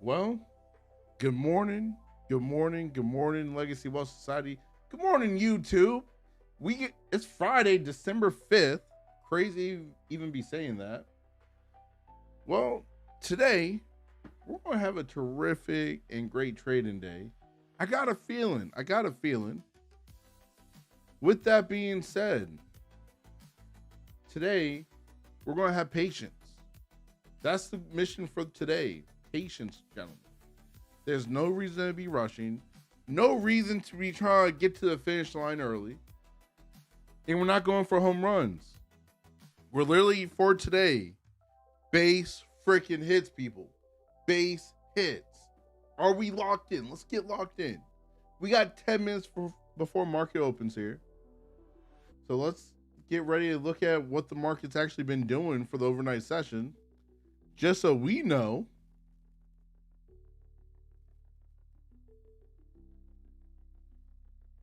Well, good morning, good morning, good morning, Legacy Wealth Society. Good morning, YouTube. It's Friday, December 5th. Crazy even be saying that. Well, today we're gonna have a terrific and great trading day. I got a feeling. With that being said, today we're gonna have patience. That's the mission for today. Patience, gentlemen. There's no reason to be rushing, no reason to be trying to get to the finish line early. And we're not going for home runs. We're literally for today. Base freaking hits, people. Base hits. Are we locked in? Let's get locked in. We got 10 minutes before market opens here. So let's get ready to look at what the market's actually been doing for the overnight session. Just so we know.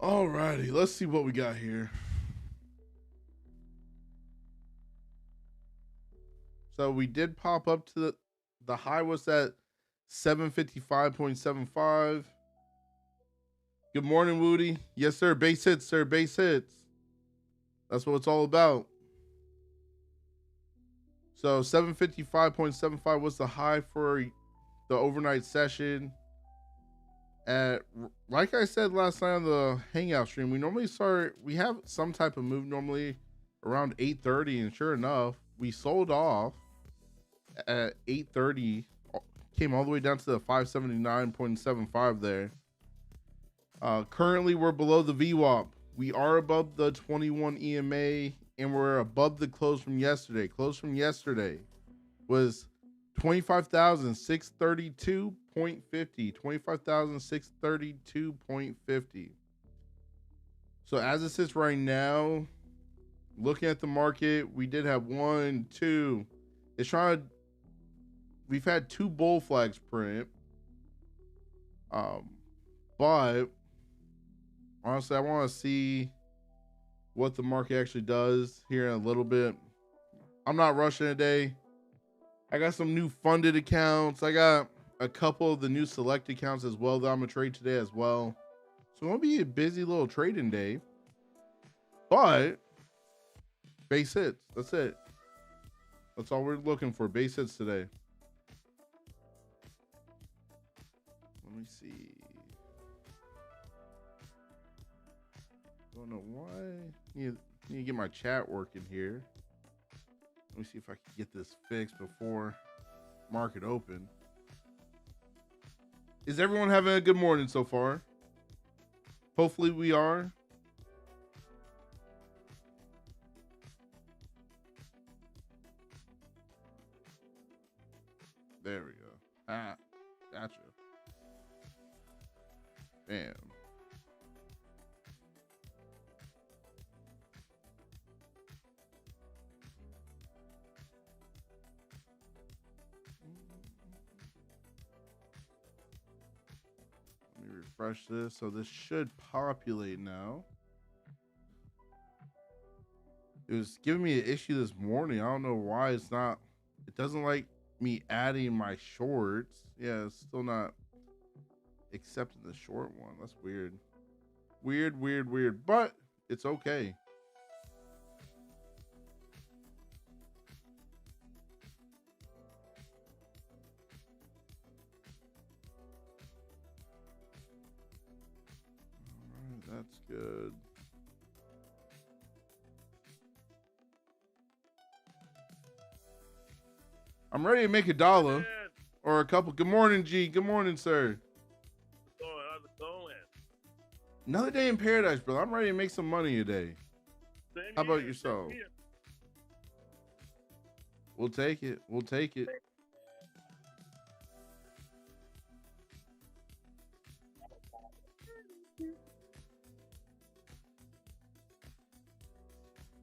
Alrighty, let's see what we got here. So we did pop up to the high was at 755.75. Good morning, Woody. Yes, sir. Base hits, sir. Base hits. That's what it's all about. So 755.75 was the high for the overnight session. At, like I said last night on the hangout stream, we have some type of move normally around 8:30, and sure enough, we sold off at 8:30, came all the way down to the 579.75 there. Currently we're below the VWAP. We are above the 21 EMA, and we're above the close from yesterday. Close from yesterday was 25,632.50. 25,632.50. So as it sits right now, looking at the market, we did have we've had two bull flags print. But honestly, I want to see what the market actually does here in a little bit. I'm not rushing today. I got some new funded accounts. I got a couple of the new select accounts as well that I'm gonna trade today as well. So it's gonna be a busy little trading day. But base hits. That's it. That's all we're looking for. Base hits today. Let me see. Don't know why. Need to get my chat working here. Let me see if I can get this fixed before market open. Is everyone having a good morning so far? Hopefully we are. There we go. Ah, gotcha. Bam. Let me refresh this. So this should populate now. It was giving me an issue this morning. I don't know why it's not. It doesn't like me adding my shorts. Yeah, it's still not accepting the short one. That's weird. Weird. But it's okay. All right, that's good. I'm ready to make $1 or a couple. Good morning, G. Good morning, sir. How's it going? Another day in paradise, brother. I'm ready to make some money today. Same How about here, yourself? same here. We'll take it. We'll take it.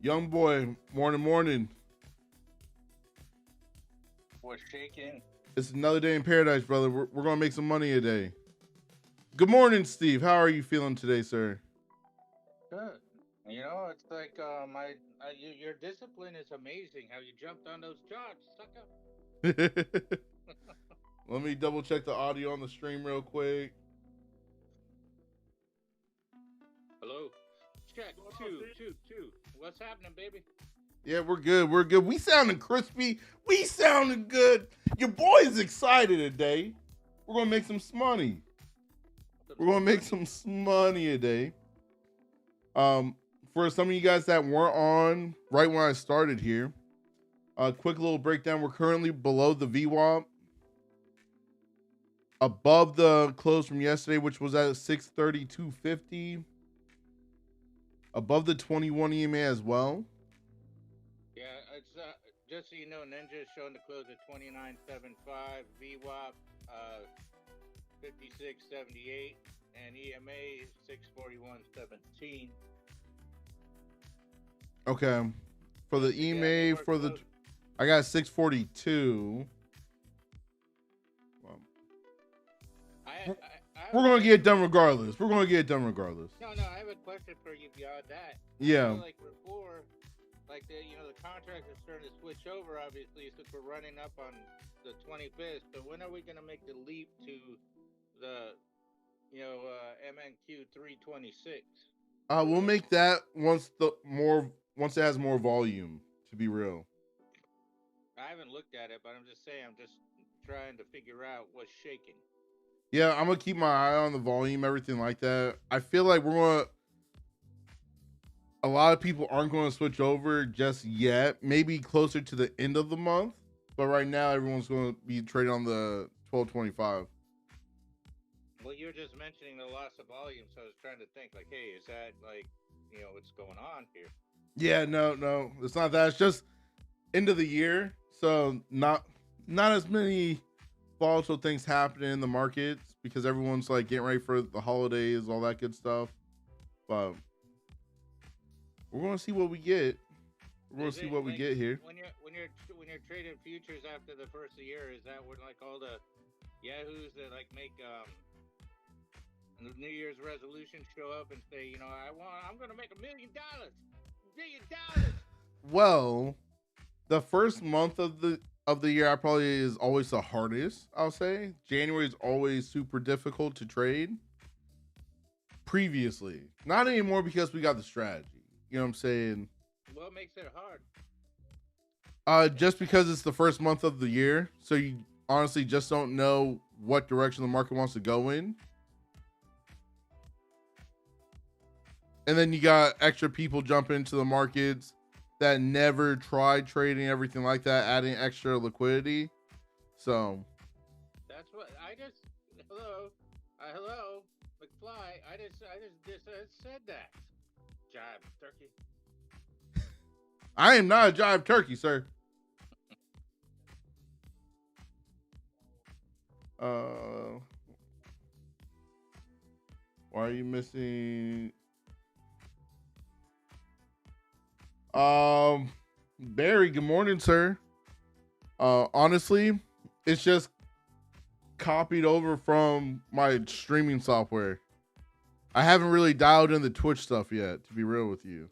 Young boy, morning. Was shaking. It's another day in paradise, brother. We're gonna make some money today. Good morning, Steve. How are you feeling today, sir? Good. You know, it's like your discipline is amazing. How you jumped on those jobs, sucker. Let me double check the audio on the stream real quick. Hello. Check. Two. What's happening, baby? Yeah, we're good. We're good. We sounding crispy. We sounding good. Your boy's excited today. We're gonna make some money. We're gonna make some money today. For some of you guys that weren't on right when I started here, a quick little breakdown. We're currently below the VWAP, above the close from yesterday, which was at 632.50, above the 21 EMA as well. Yeah, it's just so you know, Ninja's showing the close at 29.75, VWAP 56.78, and EMA 641.17. Okay, for the EMA for the I got 642. We're gonna get it done regardless. We're gonna get it done regardless. No, I have a question for you beyond that. Yeah. Like before, like the contracts are starting to switch over, obviously, since we're running up on the 25th. So when are we gonna make the leap to the, MNQ 326? We'll make that once it has more volume. To be real. I haven't looked at it, but I'm just saying, I'm just trying to figure out what's shaking. Yeah, I'm gonna keep my eye on the volume, everything like that. I feel like a lot of people aren't going to switch over just yet. Maybe closer to the end of the month, but right now everyone's going to be trading on the 1225. Well, you were just mentioning the loss of volume, so I was trying to think, like, hey, is that what's going on here? Yeah, no, it's not that. It's just end of the year, so not as many volatile things happening in the markets because everyone's like getting ready for the holidays, all that good stuff. But we're gonna see what we get. We're gonna see what we get here. When you're trading futures after the first of the year, is that when like all the yahoos that like make the New Year's resolution show up and say, I'm gonna make $1 million. Well, the first month of the year probably is always the hardest, I'll say. January is always super difficult to trade. Previously, not anymore because we got the strategy. You know what I'm saying? What makes it hard? Just because it's the first month of the year, so you honestly just don't know what direction the market wants to go in. And then you got extra people jumping into the markets that never tried trading, everything like that, adding extra liquidity. So that's what I just hello McFly. I just said that. Jive turkey. I am not a jive turkey, sir. Why are you missing? Barry, good morning, sir. Honestly, it's just copied over from my streaming software. I haven't really dialed in the Twitch stuff yet, to be real with you.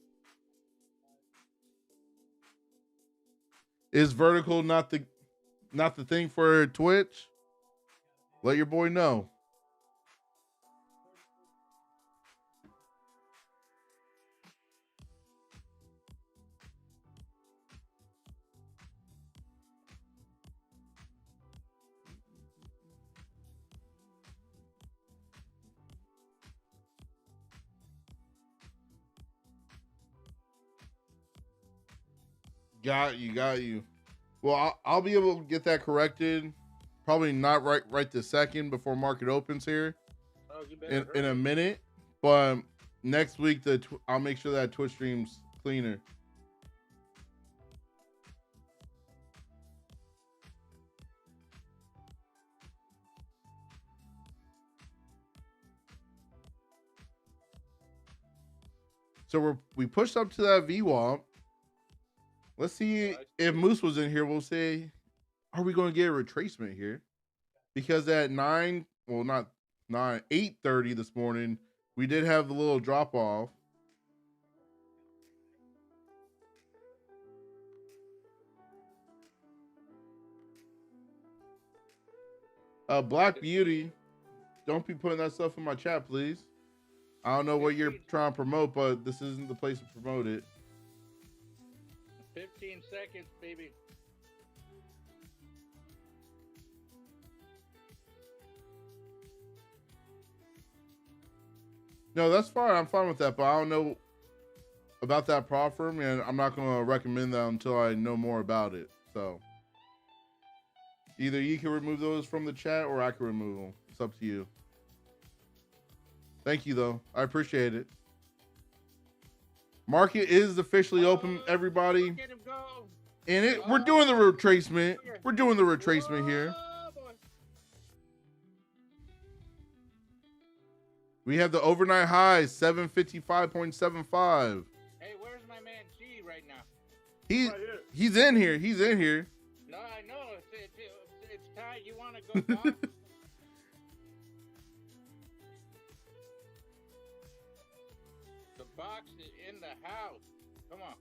Is vertical not the thing for Twitch? Let your boy know. Got you. Well, I'll be able to get that corrected. Probably not right this second before market opens here. Oh, you better in a minute, but next week I'll make sure that Twitch stream's cleaner. So we pushed up to that VWAP. Let's see if Moose was in here. We'll say, are we going to get a retracement here? Because at 8:30 this morning, we did have the little drop off. Black Beauty, don't be putting that stuff in my chat, please. I don't know what you're trying to promote, but this isn't the place to promote it. 15 seconds, baby. No, that's fine. I'm fine with that, but I don't know about that prop firm, and I'm not going to recommend that until I know more about it. So either you can remove those from the chat or I can remove them. It's up to you. Thank you, though. I appreciate it. Market is officially open, everybody. Look at him go. And we're doing the retracement. We're doing the retracement here. Oh, boy. We have the overnight high, 755.75. Hey, where's my man G right now? He's in here. He's in here. No, I know. It's tight. You want to go down? The box is in the house. Come on.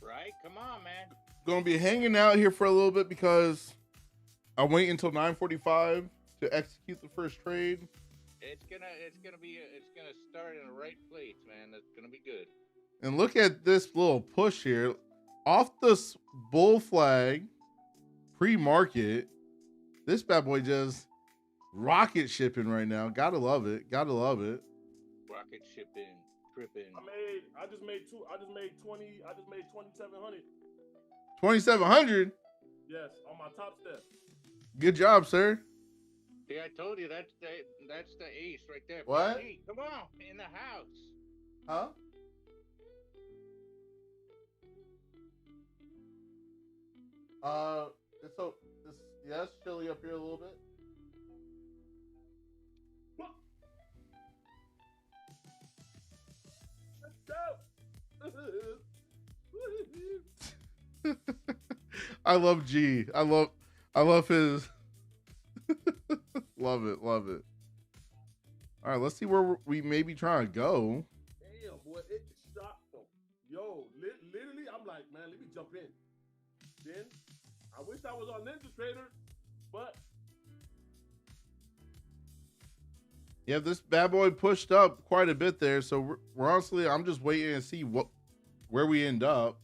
Right? Come on, man. Gonna be hanging out here for a little bit because I wait until 9:45 to execute the first trade. It's gonna start in the right place, man. That's gonna be good. And look at this little push here. Off this bull flag pre-market, this bad boy just rocket shipping right now. Gotta love it. Gotta love it. Rocket shipping, tripping. I just made 2,700. 2,700. Yes, on my top step. Good job, sir. See, I told you that's the ace right there. What? Hey, come on, in the house. Huh? It's chilly up here a little bit. Let's go. I love G. I love his. Love it. All right, let's see where we may be trying to go. Damn, boy, it shot them. Yo, literally, I'm like, man, let me jump in. Then, I wish I was on Ninja Trader, but Yeah, this bad boy pushed up quite a bit there, so we're honestly, I'm just waiting to see where we end up.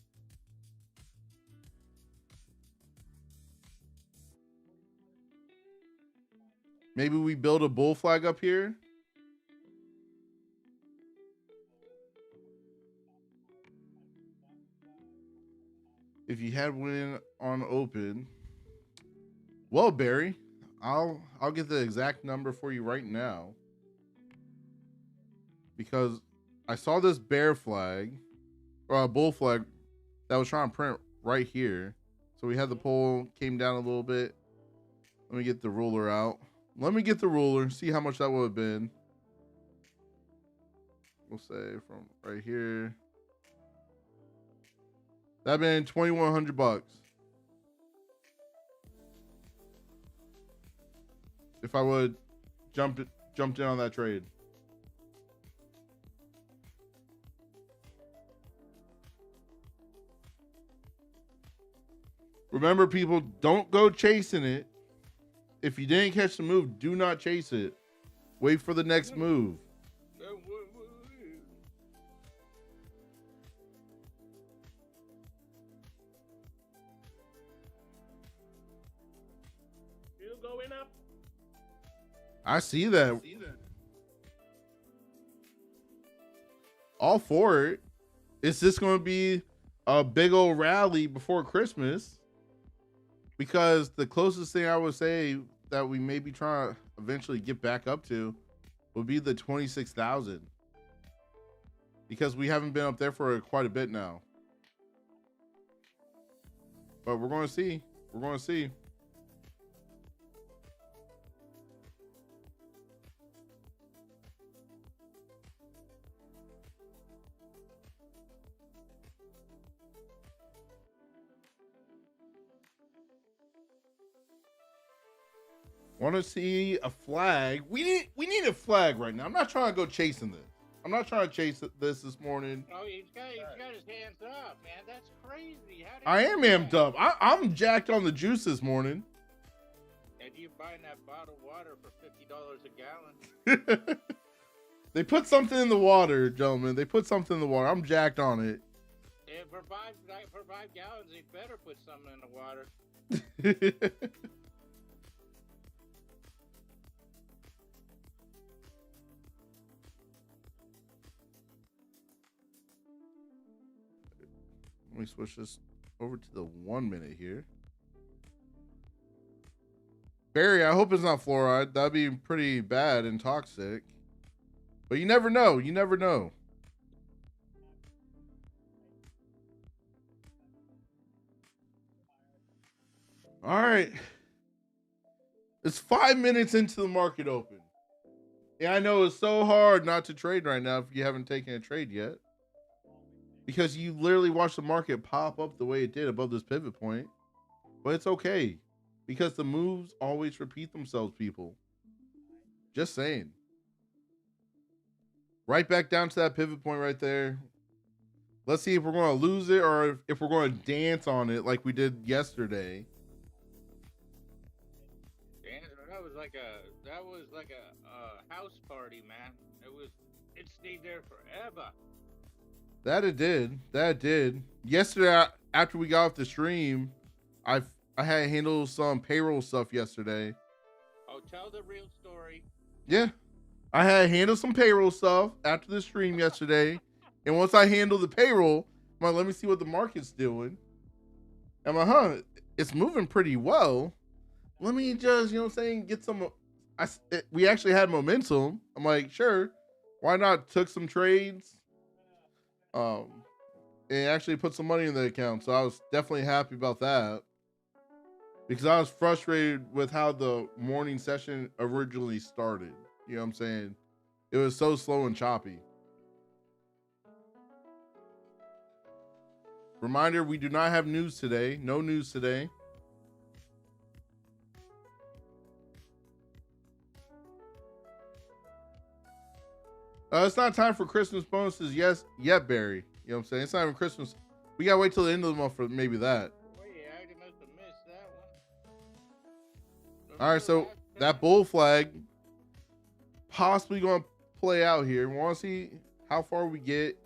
Maybe we build a bull flag up here. If you had one on open. Well, Barry, I'll get the exact number for you right now. Because I saw this bear flag or a bull flag that was trying to print right here. So we had the pole, came down a little bit. Let me get the ruler out. Let me get the ruler, see how much that would have been. We'll say from right here. That'd been $2,100 if I would jumped in on that trade. Remember, people, don't go chasing it. If you didn't catch the move, do not chase it. Wait for the next move. still going up. I see that. All for it. Is this going to be a big old rally before Christmas? Because the closest thing I would say that we may be trying to eventually get back up to would be the 26,000. Because we haven't been up there for quite a bit now. But we're going to see. We're going to see. Want to see a flag? We need a flag right now. I'm not trying to go chasing this. I'm not trying to chase this morning. Oh, he's got his hands up, man. That's crazy. How did I you am do amped that? up. I'm jacked on the juice this morning. And you buying that bottled water for $50 a gallon? They put something in the water, gentlemen. They put something in the water. I'm jacked on it. And for 5 gallons, they better put something in the water. Let me switch this over to the 1 minute here. Barry, I hope it's not fluoride. That'd be pretty bad and toxic. But you never know. You never know. All right. It's 5 minutes into the market open. Yeah, I know it's so hard not to trade right now if you haven't taken a trade yet. Because you literally watch the market pop up the way it did above this pivot point. But it's okay. Because the moves always repeat themselves, people. Just saying. Right back down to that pivot point right there. Let's see if we're going to lose it or if we're going to dance on it like we did yesterday. That was like a house party, man. It stayed there forever. That it did. That it did. Yesterday, after we got off the stream, I had to handle some payroll stuff yesterday. Oh, tell the real story. Yeah. I had to handle some payroll stuff after the stream yesterday. And once I handled the payroll, I'm like, let me see what the market's doing. I'm like, it's moving pretty well. Let me just, get some. We actually had momentum. I'm like, sure, why not? Took some trades, and actually put some money in the account. So I was definitely happy about that because I was frustrated with how the morning session originally started. You know what I'm saying? It was so slow and choppy. Reminder, we do not have news today. No news today. It's not time for Christmas bonuses yet, Barry. You know what I'm saying? It's not even Christmas. We gotta wait till the end of the month for maybe that. Oh, yeah, I must have missed that one. All right, so that bull flag possibly going to play out here. We want to see how far we get.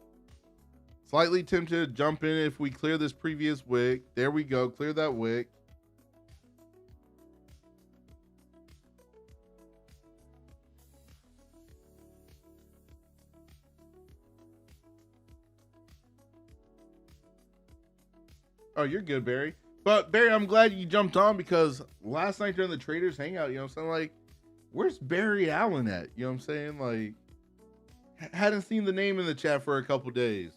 Slightly tempted to jump in if we clear this previous wick. There we go. Clear that wick. Oh, you're good, Barry. But Barry, I'm glad you jumped on because last night during the Traders Hangout, you know what I'm saying? Like, where's Barry Allen at? You know what I'm saying? Like, hadn't seen the name in the chat for a couple days.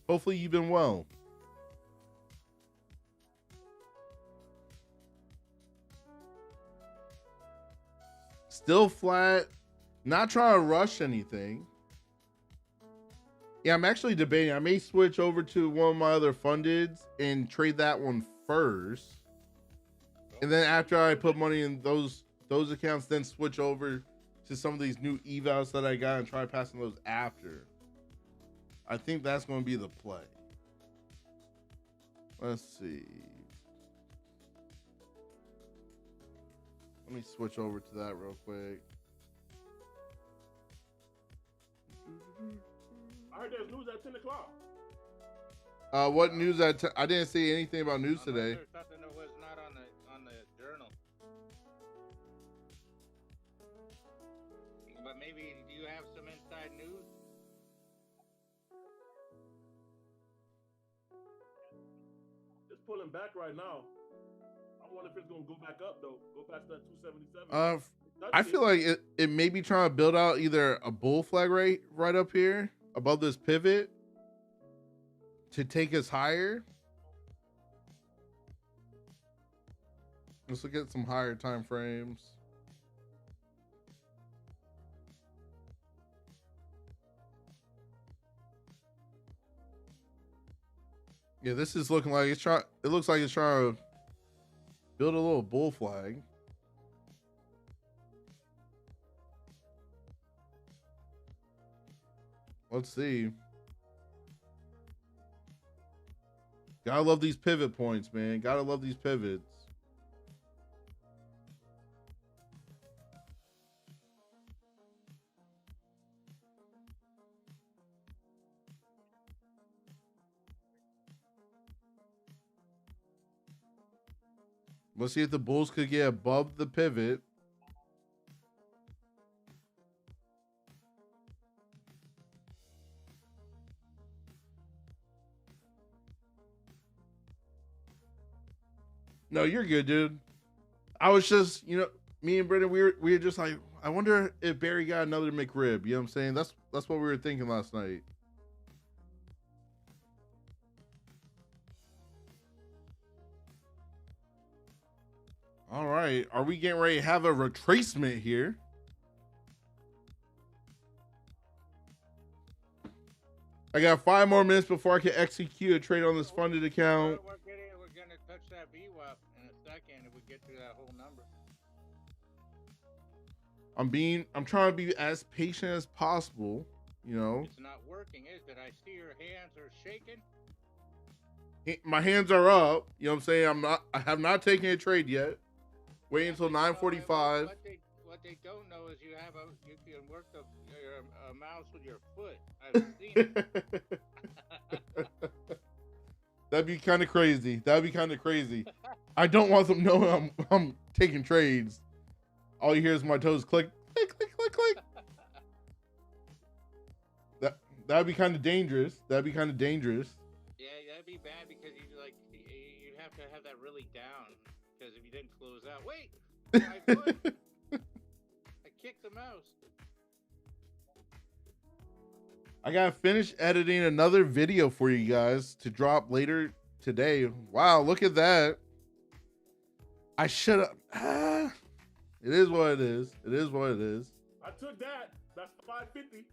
Hopefully you've been well. Still flat. Not trying to rush anything. Yeah, I'm actually debating. I may switch over to one of my other fundeds and trade that one first. And then after I put money in those accounts, then switch over to some of these new evals that I got and try passing those after. I think that's going to be the play. Let's see. Let me switch over to that real quick. I heard there's news at 10 o'clock. What news? I didn't see anything about news today. There's something that was not on the journal. But maybe you have some inside news? It's pulling back right now. I wonder if it's going to go back up, though. Go past that 277. I feel like it may be trying to build out either a bull flag right up here above this pivot to take us higher. Let's look at some higher time frames. Yeah, this is looking like it looks like it's trying to build a little bull flag. Let's see. Gotta love these pivot points, man. Gotta love these pivots. Let's see if the bulls could get above the pivot. No, you're good, dude. I was just, me and Brendan, we were just like, I wonder if Barry got another McRib. You know what I'm saying? That's what we were thinking last night. All right, are we getting ready to have a retracement here? I got 5 more minutes before I can execute a trade on this funded account. We're going to touch that VWAP in a second if we get through that whole number. I'm trying to be as patient as possible, It's not working, is it? I see your hands are shaking. My hands are up. You know what I'm saying? I have not taken a trade yet. Wait until 9:45. What they don't know is you can work your mouse with your foot. I've seen it. That'd be kind of crazy. I don't want them knowing I'm taking trades. All you hear is my toes click, click, click, click, click. That'd be kind of dangerous. Yeah, that'd be bad because you'd have to have that really down. Because if you didn't close out, wait, my foot. I kicked the mouse. I gotta finish editing another video for you guys to drop later today. Wow, look at that. I should have. It is what it is. I took that. That's 550.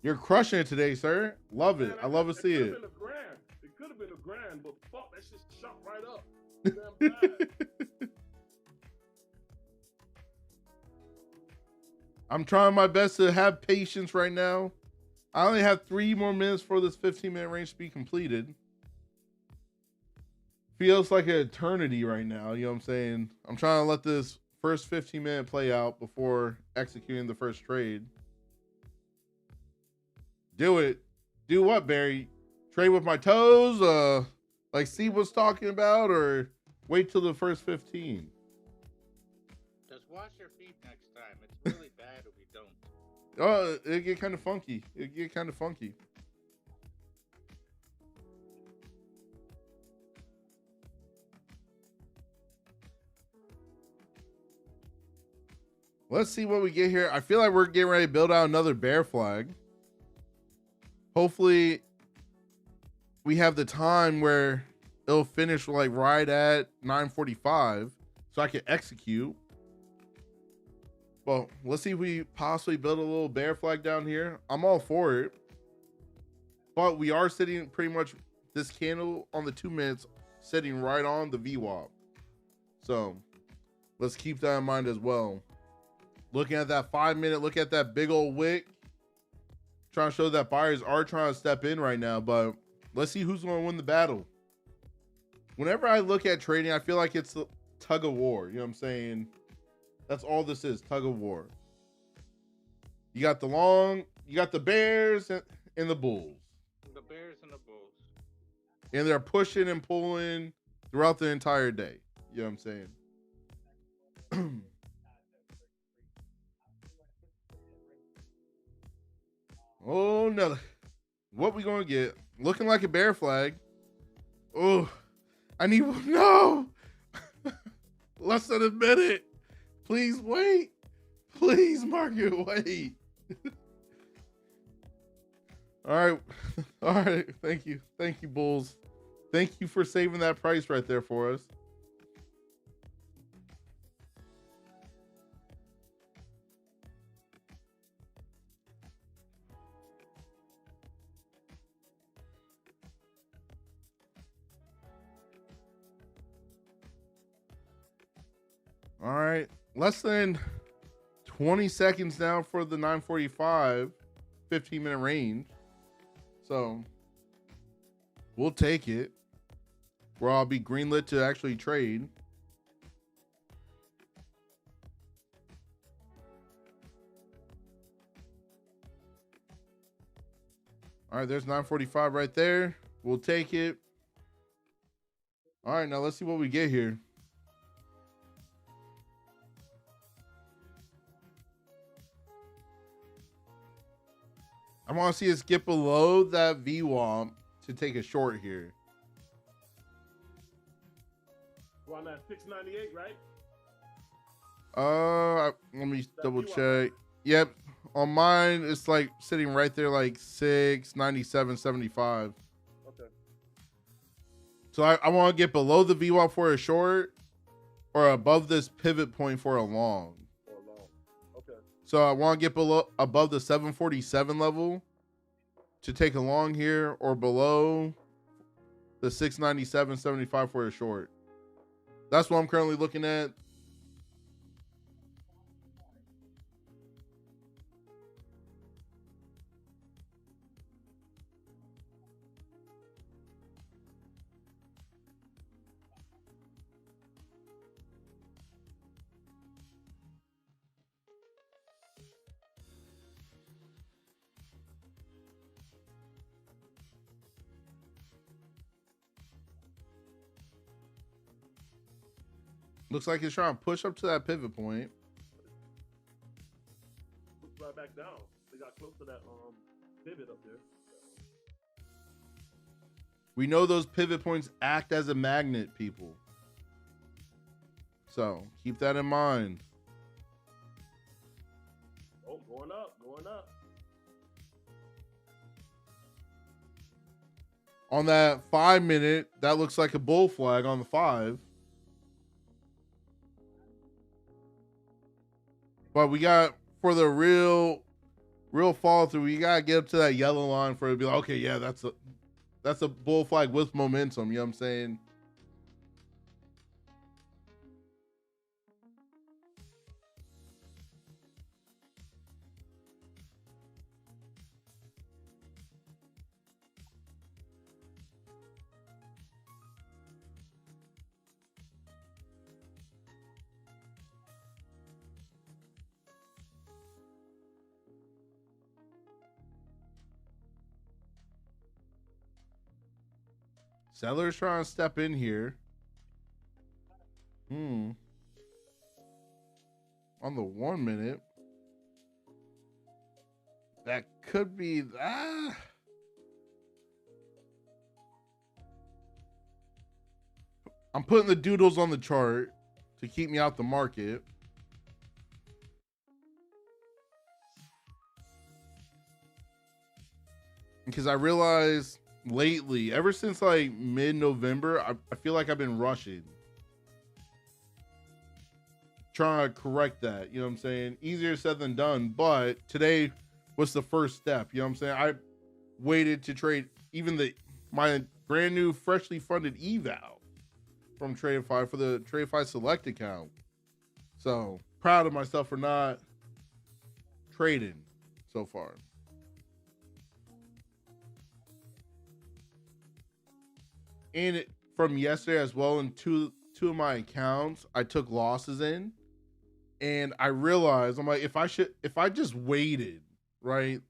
You're crushing it today, sir. Love it. Man, I love to see it. It could have been $1,000, but fuck, that shit shot right up. Damn bad. I'm trying my best to have patience right now. I only have 3 more minutes for this 15-minute range to be completed. Feels like an eternity right now. You know what I'm saying? I'm trying to let this first 15-minute play out before executing the first trade. Do it. Do what, Barry? Trade with my toes? Like Steve was talking about, or wait till the first 15? Just wash your feet next time. It's really bad if we don't. Oh, it get kind of funky. Let's see what we get here. I feel like we're getting ready to build out another bear flag. Hopefully we have the time where it'll finish like right at 9:45 so I can execute. Well, let's see if we possibly build a little bear flag down here. I'm all for it. But we are sitting pretty much this candle on the 2 minutes sitting right on the VWAP. So let's keep that in mind as well. Looking at that 5 minute, look at that big old wick. Trying to show that buyers are trying to step in right now, but let's see who's going to win the battle. Whenever I look at trading, I feel like it's a tug of war. You know what I'm saying? That's all this is, tug of war. You got the Bears and the Bulls. The Bears and the Bulls. And they're pushing and pulling throughout the entire day. You know what I'm saying? Oh, no. What we going to get? Looking like a bear flag. Oh, I need one. No. Less than a minute. Please wait. Please, market, wait. All right. All right. Thank you. Thank you, Bulls. Thank you for saving that price right there for us. All right, less than 20 seconds now for the 9:45. 15-minute range. So we'll take it. Where I'll be greenlit to actually trade. All right, there's 945 right there. We'll take it. All right, now let's see what we get here. I want to see us get below that VWAP to take a short here. We're on that 698, right? Let me double check. Yep, on mine it's like sitting right there, like 697.75. Okay. So I want to get below the VWAP for a short, or above this pivot point for a long. For a long. Okay. So I want to get above the 747 level to take a long here, or below the 697.75 for a short. That's what I'm currently looking at. Looks like it's trying to push up to that pivot point. Push right back down. They got close to that pivot up there. We know those pivot points act as a magnet, people. So keep that in mind. Oh, going up, going up. On that 5 minute, that looks like a bull flag on the 5. But we got, for the real fall through, we gotta get up to that yellow line for it to be like, okay, yeah, that's a bull flag with momentum. You know what I'm saying? Sellers trying to step in here. On the 1 minute. That could be that. I'm putting the doodles on the chart to keep me out the market. Because I realized lately, ever since like mid-November, I feel like I've been rushing. Trying to correct that, you know what I'm saying? Easier said than done, but today was the first step, you know what I'm saying? I waited to trade even my brand new freshly funded eval from Tradeify for the Tradeify Select account. So proud of myself for not trading so far. And from yesterday as well, in two of my accounts, I took losses in, and I realized, I'm like, if I just waited, right,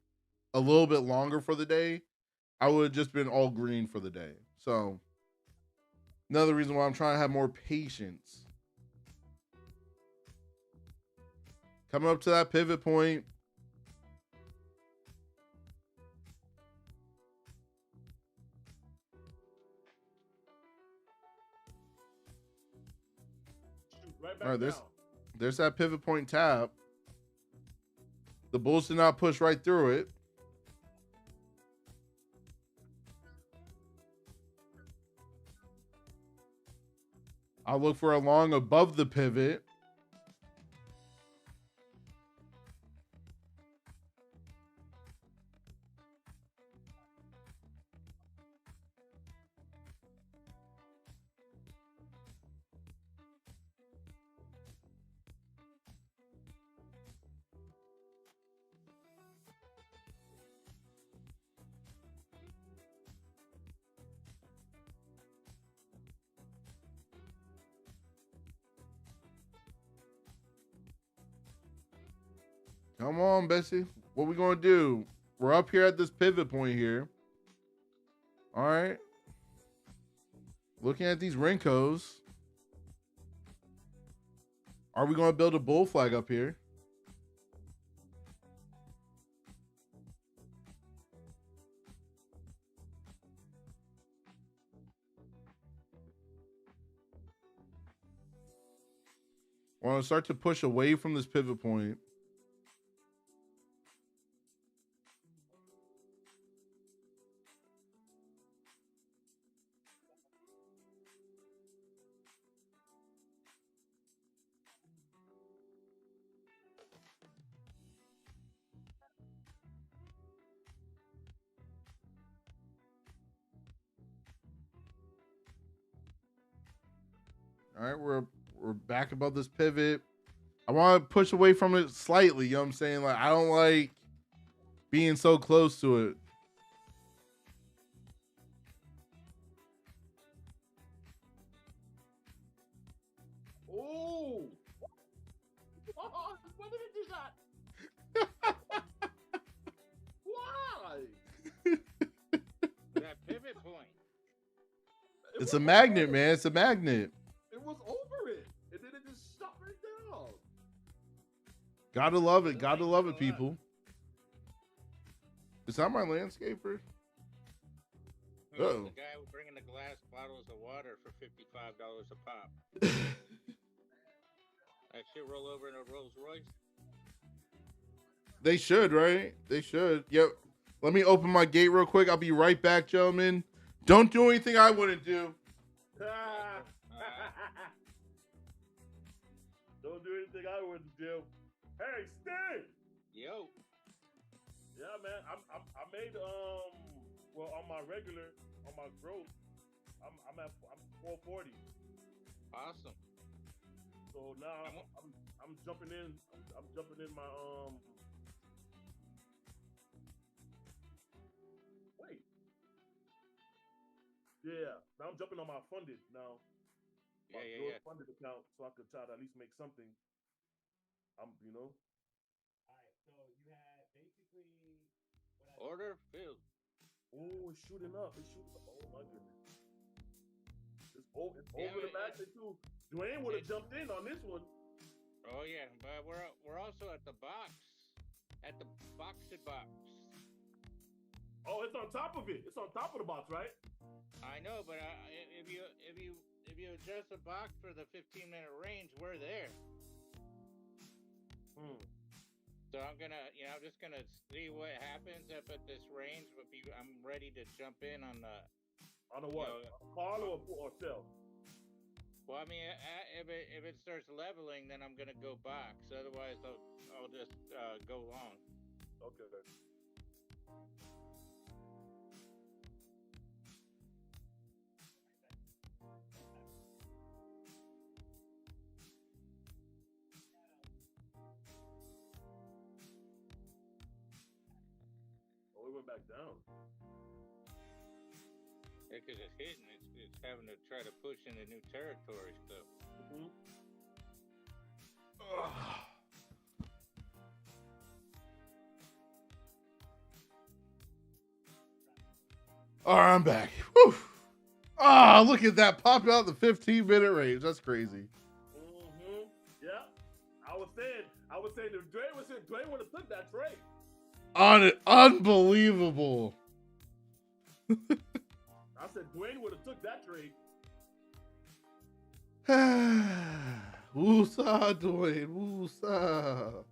a little bit longer for the day, I would have just been all green for the day. So another reason why I'm trying to have more patience. Coming up to that pivot point. Right back All right, down. there's that pivot point tap. The bulls did not push right through it. I'll look for a long above the pivot. Come on, Bessie. What we gonna do? We're up here at this pivot point here. All right. Looking at these Rinkos. Are we gonna build a bull flag up here? I want to start to push away from this pivot point. All right, we're back above this pivot. I want to push away from it slightly. You know what I'm saying? Like, I don't like being so close to it. Oh! Why did it do that? Why? That pivot point. It's a magnet, man. It's a magnet. It was over it, and then it just shut right down. Gotta love it. Gotta love it, people. Is that my landscaper? Uh-oh. The guy bringing the glass bottles of water for $55 a pop. That shit roll over in a Rolls Royce. They should, right? They should. Yep. Let me open my gate real quick. I'll be right back, gentlemen. Don't do anything I wouldn't do. Don't do anything I wouldn't do. Hey, Sting! Yo. Yeah, man. I made well, on my regular, on my growth, I'm 440. Awesome. So now I'm jumping in. I'm jumping in my Wait. Yeah. Now I'm jumping on my funded now. My growth funded account, so I could try to at least make something. You know. All right. So you had basically Order filled. Oh, it's shooting up. It's shooting up. Oh my goodness. It's over the back too. Duane would have jumped in on this one. Oh yeah, but we're also at the box. At the boxed box. Oh, it's on top of it. It's on top of the box, right? I know, but if you adjust the box for the 15-minute range, we're there. So I'm just gonna see what happens up at this range. But I'm ready to jump in on the. On the what? Call or sell? Well, I mean, if it starts leveling, then I'm gonna go box. Otherwise, I'll just go long. Okay. Oh, we went back down. Yeah, because it's hitting. It's having to try to push into new territory still. Mm-hmm. All right, I'm back. Whew. Ah, look at that. Pop out the 15-minute range. That's crazy. Mm-hmm. Yeah. I was saying if Duane would have took that trade. On it. Unbelievable. I said Duane would have took that trade. Woosah, Duane. Woosah.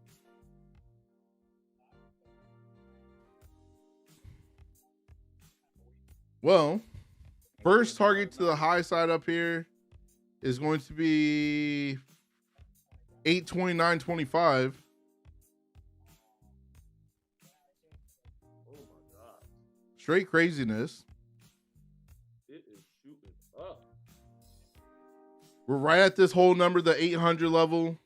Well, first target to the high side up here is going to be 829.25. Oh my God. Straight craziness. It is shooting up. We're right at this whole number, the 800 level.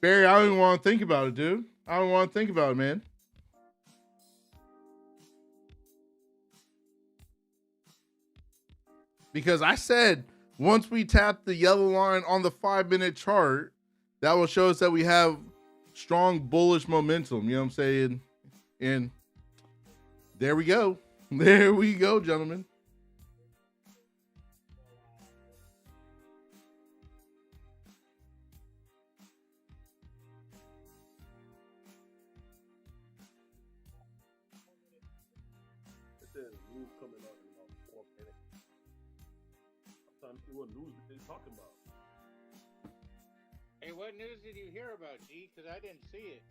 Barry, I don't even want to think about it, dude. I don't want to think about it, man. Because I said once we tap the yellow line on the 5-minute chart, that will show us that we have strong bullish momentum. You know what I'm saying? And there we go. There we go, gentlemen. It says news coming out in about 4 minutes. I'm trying to see what news they're talking about. Hey, what news did you hear about, G? Because I didn't see it.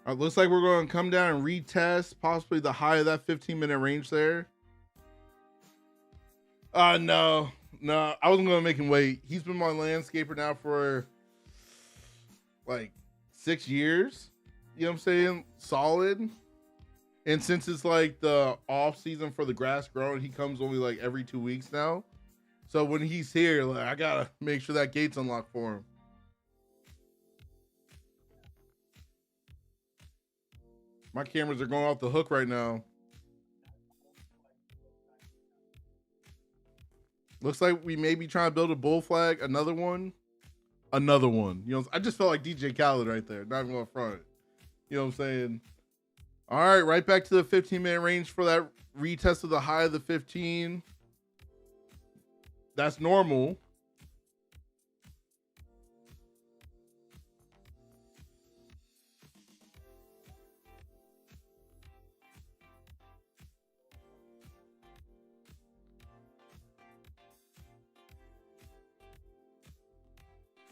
Looks like we're going to come down and retest possibly the high of that 15-minute range there. No. I wasn't going to make him wait. He's been my landscaper now for like 6 years. You know what I'm saying? Solid. And since it's like the off season for the grass growing, he comes only like every 2 weeks now. So when he's here, like, I got to make sure that gate's unlocked for him. My cameras are going off the hook right now. Looks like we may be trying to build a bull flag. Another one. You know, I just felt like DJ Khaled right there. Not even going front. You know what I'm saying? All right, right back to the 15-minute range for that retest of the high of the 15. That's normal.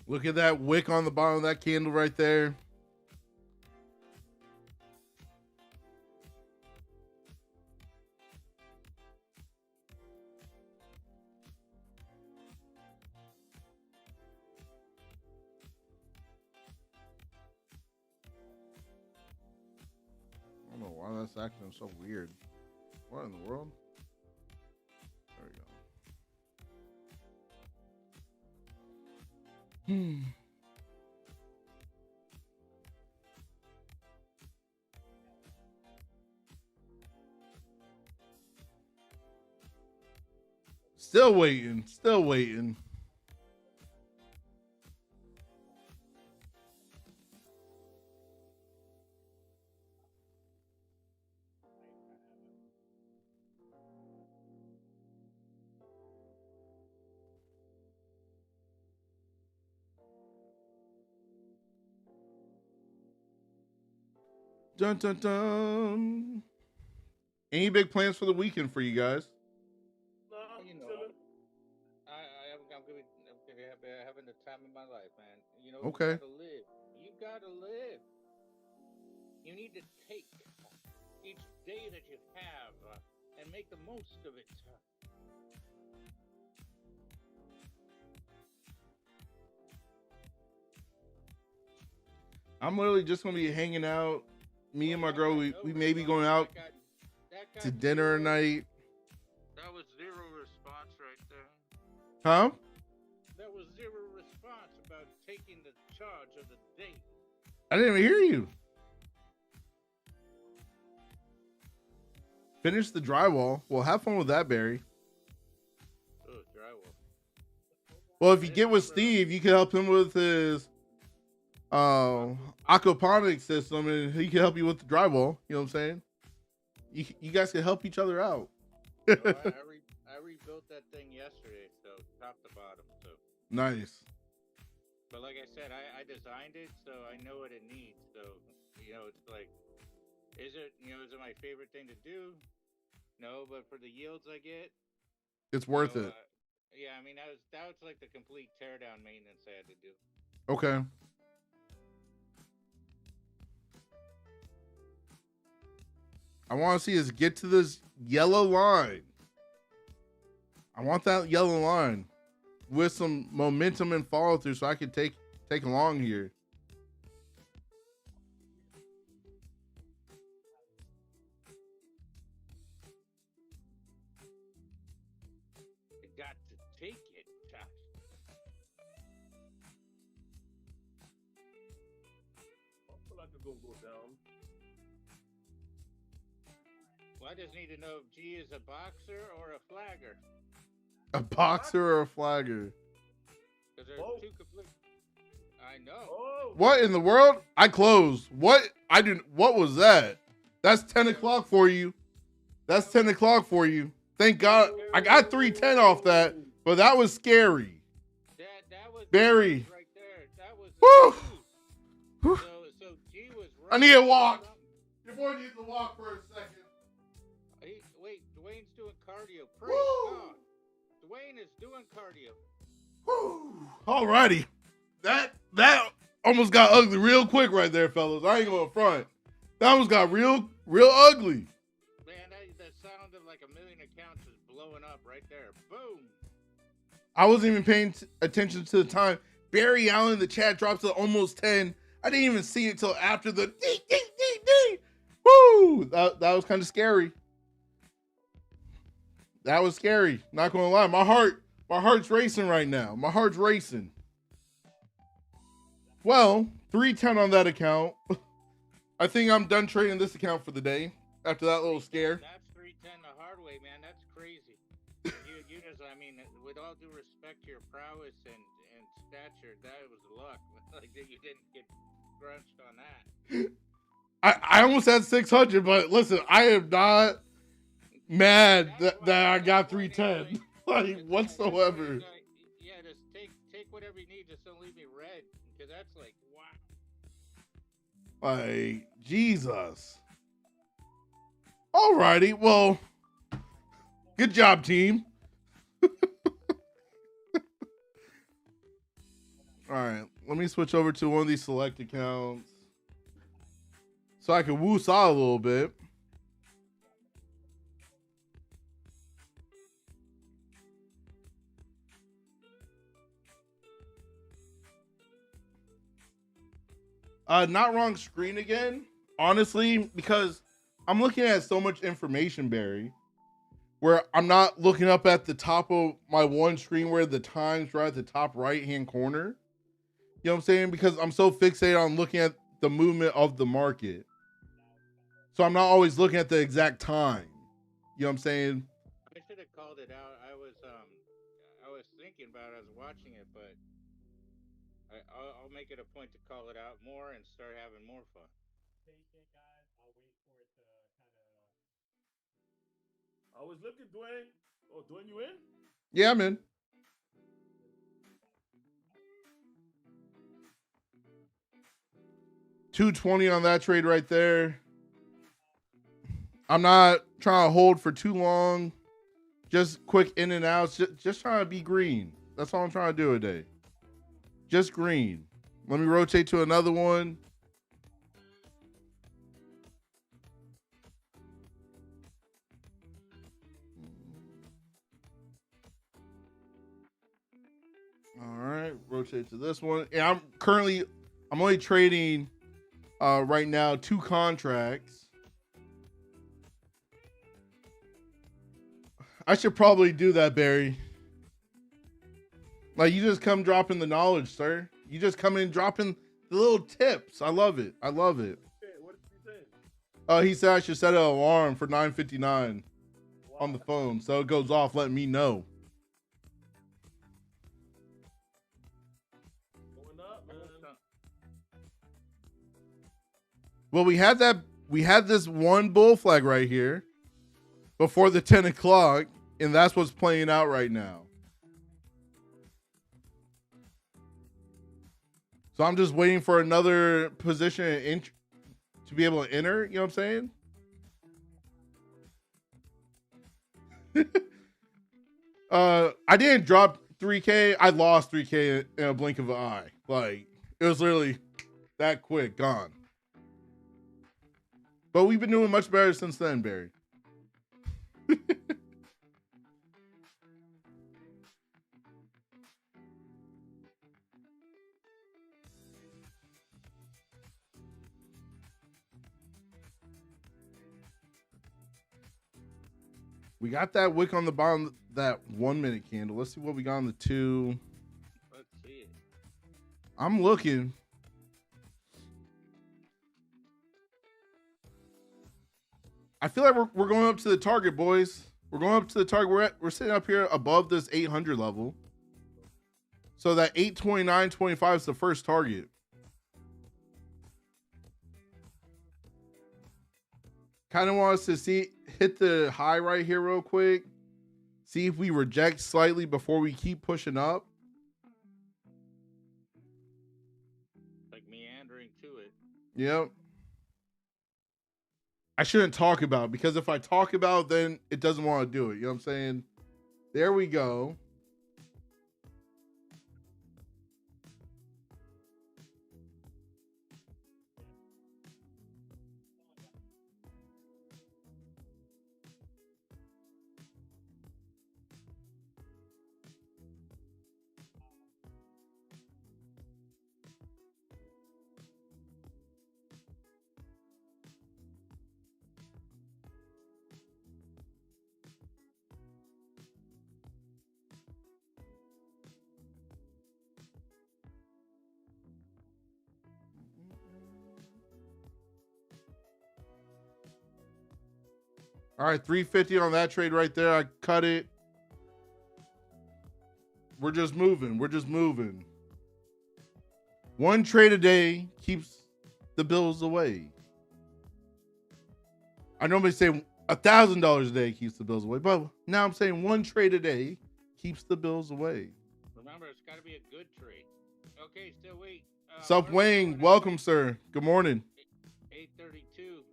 Look at that wick on the bottom of that candle right there. I don't know why that's acting so weird. What in the world? There we go. Still waiting. Dun dun dun. Any big plans for the weekend for you guys? Nah, You know, chilling. I'm gonna be having the time of my life, man. You know, Okay. You gotta live. You need to take each day that you have and make the most of it. I'm literally just gonna be hanging out. Me and my girl, we may be going out to dinner tonight. That was zero response right there. Huh? That was zero response about taking the charge of the day. I didn't even hear you. Finish the drywall. Well, have fun with that, Barry. Oh, drywall. Well, if you get with Steve, you can help him with his aquaponics system, and he can help you with the drywall. You know what I'm saying? You guys can help each other out. I rebuilt that thing yesterday, so top to bottom. So Nice. but like I said, I designed it, so I know what it needs. So it's like, is it my favorite thing to do? No, but for the yields I get, It's worth it. Yeah, I mean that was like the complete teardown maintenance I had to do. Okay. I want to see us get to this yellow line. I want that yellow line with some momentum and follow through so I can take along here. I got to take it. I feel like it's gonna go down. Well, I just need to know if G is a boxer or a flagger. A boxer or a flagger? Because there's Whoa. two complete. I know. Oh. What in the world? I closed. What? I didn't. What was that? That's 10 o'clock for you. That's 10 o'clock for you. Thank God. I got 310 off that, but that was scary. That was Barry. right there. That was. Woo! Woo. Woo. So G was. I need a walk. Your boy needs to walk for a second. Wait, Dwayne's doing cardio. Praise Woo! God. Dwayne is doing cardio. Whew. Alrighty. That almost got ugly real quick right there, fellas. I ain't going front. That almost got real ugly. Man, that sound of like a million accounts is blowing up right there. Boom. I wasn't even paying attention to the time. Barry Allen in the chat drops to almost 10. I didn't even see it till after the ding, ding, ding, ding. Woo! That was kind of scary. That was scary. Not gonna lie. My heart's racing right now. My heart's racing. Well, 310 on that account. I think I'm done trading this account for the day after that little scare. That's 310 the hard way, man. That's crazy. you just, I mean, with all due respect to your prowess and stature, that was luck. Like that you didn't get crunched on that. I almost had 600, but listen, I am not mad that I got 310. Like whatsoever. Yeah, just take whatever you need. Just don't leave me red, because that's like wow. Like Jesus. Alrighty, well, good job, team. All right, let me switch over to one of these select accounts so I can woo-saw a little bit. Not wrong screen again, honestly, because I'm looking at so much information, Barry, where I'm not looking up at the top of my one screen where the times right at the top right-hand corner. You know what I'm saying? Because I'm so fixated on looking at the movement of the market. So I'm not always looking at the exact time. You know what I'm saying? I should have called it out. I was thinking about it. I was watching it, but I'll make it a point to call it out more and start having more fun. Patient, guys. I'll wait for it to kind of. I was looking, Dwayne. Oh, Dwayne, you in? Yeah, man. $220 on that trade right there. I'm not trying to hold for too long. Just quick in and outs. Just trying to be green. That's all I'm trying to do today. Just green. Let me rotate to another one. All right, rotate to this one. And I'm only trading right now 2 contracts. I should probably do that, Barry. Like, you just come dropping the knowledge, sir. You just come in dropping the little tips. I love it. I love it. Okay, what did he say? He said I should set an alarm for 9:59 on the phone, so it goes off letting me know. Going up, man. Well, we had this one bull flag right here before the 10 o'clock, and that's what's playing out right now. So I'm just waiting for another position to be able to enter. You know what I'm saying? I didn't drop 3K. I lost 3K in a blink of an eye. Like, it was literally that quick, gone. But we've been doing much better since then, Barry. We got that wick on the bottom, that 1 minute candle. Let's see what we got on the 2. Let's see it. I'm looking. I feel like we're going up to the target, boys. We're going up to the target. We're sitting up here above this 800 level. So that 829.25 is the first target. Kind of want us to hit the high right here real quick. See if we reject slightly before we keep pushing up. Like meandering to it. Yep. I shouldn't talk about it, because if I talk about it, then it doesn't want to do it. You know what I'm saying? There we go. All right, 350 on that trade right there. I cut it. We're just moving. We're just moving. One trade a day keeps the bills away. I normally say $1,000 a day keeps the bills away, but now I'm saying one trade a day keeps the bills away. Remember, it's got to be a good trade. Okay, still wait. Sup, Wayne? Welcome, sir. Good morning. 832.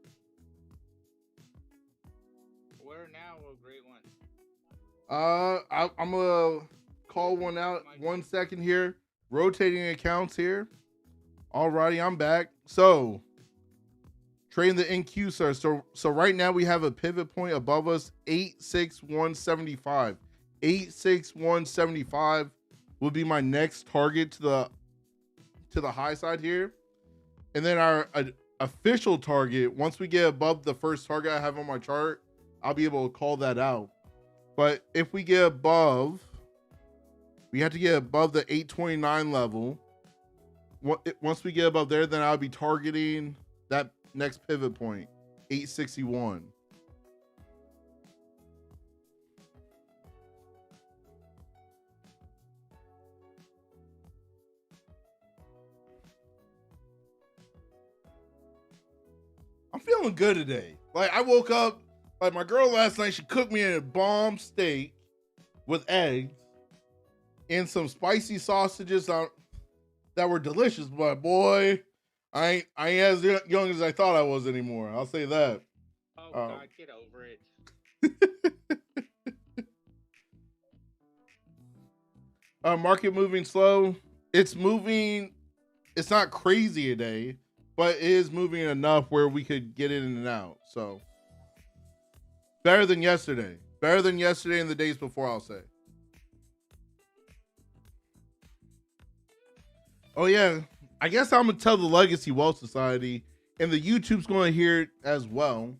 Where now, a great one? I'm gonna call one out. 1 second here. Rotating accounts here. Alrighty, I'm back. So trading the NQ, sir. So right now we have a pivot point above us, 86175. 86175 will be my next target to the high side here. And then our official target, once we get above the first target I have on my chart, I'll be able to call that out. But if we get above, we have to get above the 829 level. Once we get above there, then I'll be targeting that next pivot point, 861. I'm feeling good today. Like, I woke up, like, my girl last night, she cooked me a bomb steak with eggs and some spicy sausages that were delicious. But boy, I ain't as young as I thought I was anymore. I'll say that. Oh, God, get over it. Market moving slow. It's moving. It's not crazy today, but it is moving enough where we could get in and out. So better than yesterday. Better than yesterday and the days before, I'll say. Oh, yeah. I guess I'm going to tell the Legacy Wealth Society, and the YouTube's going to hear it as well.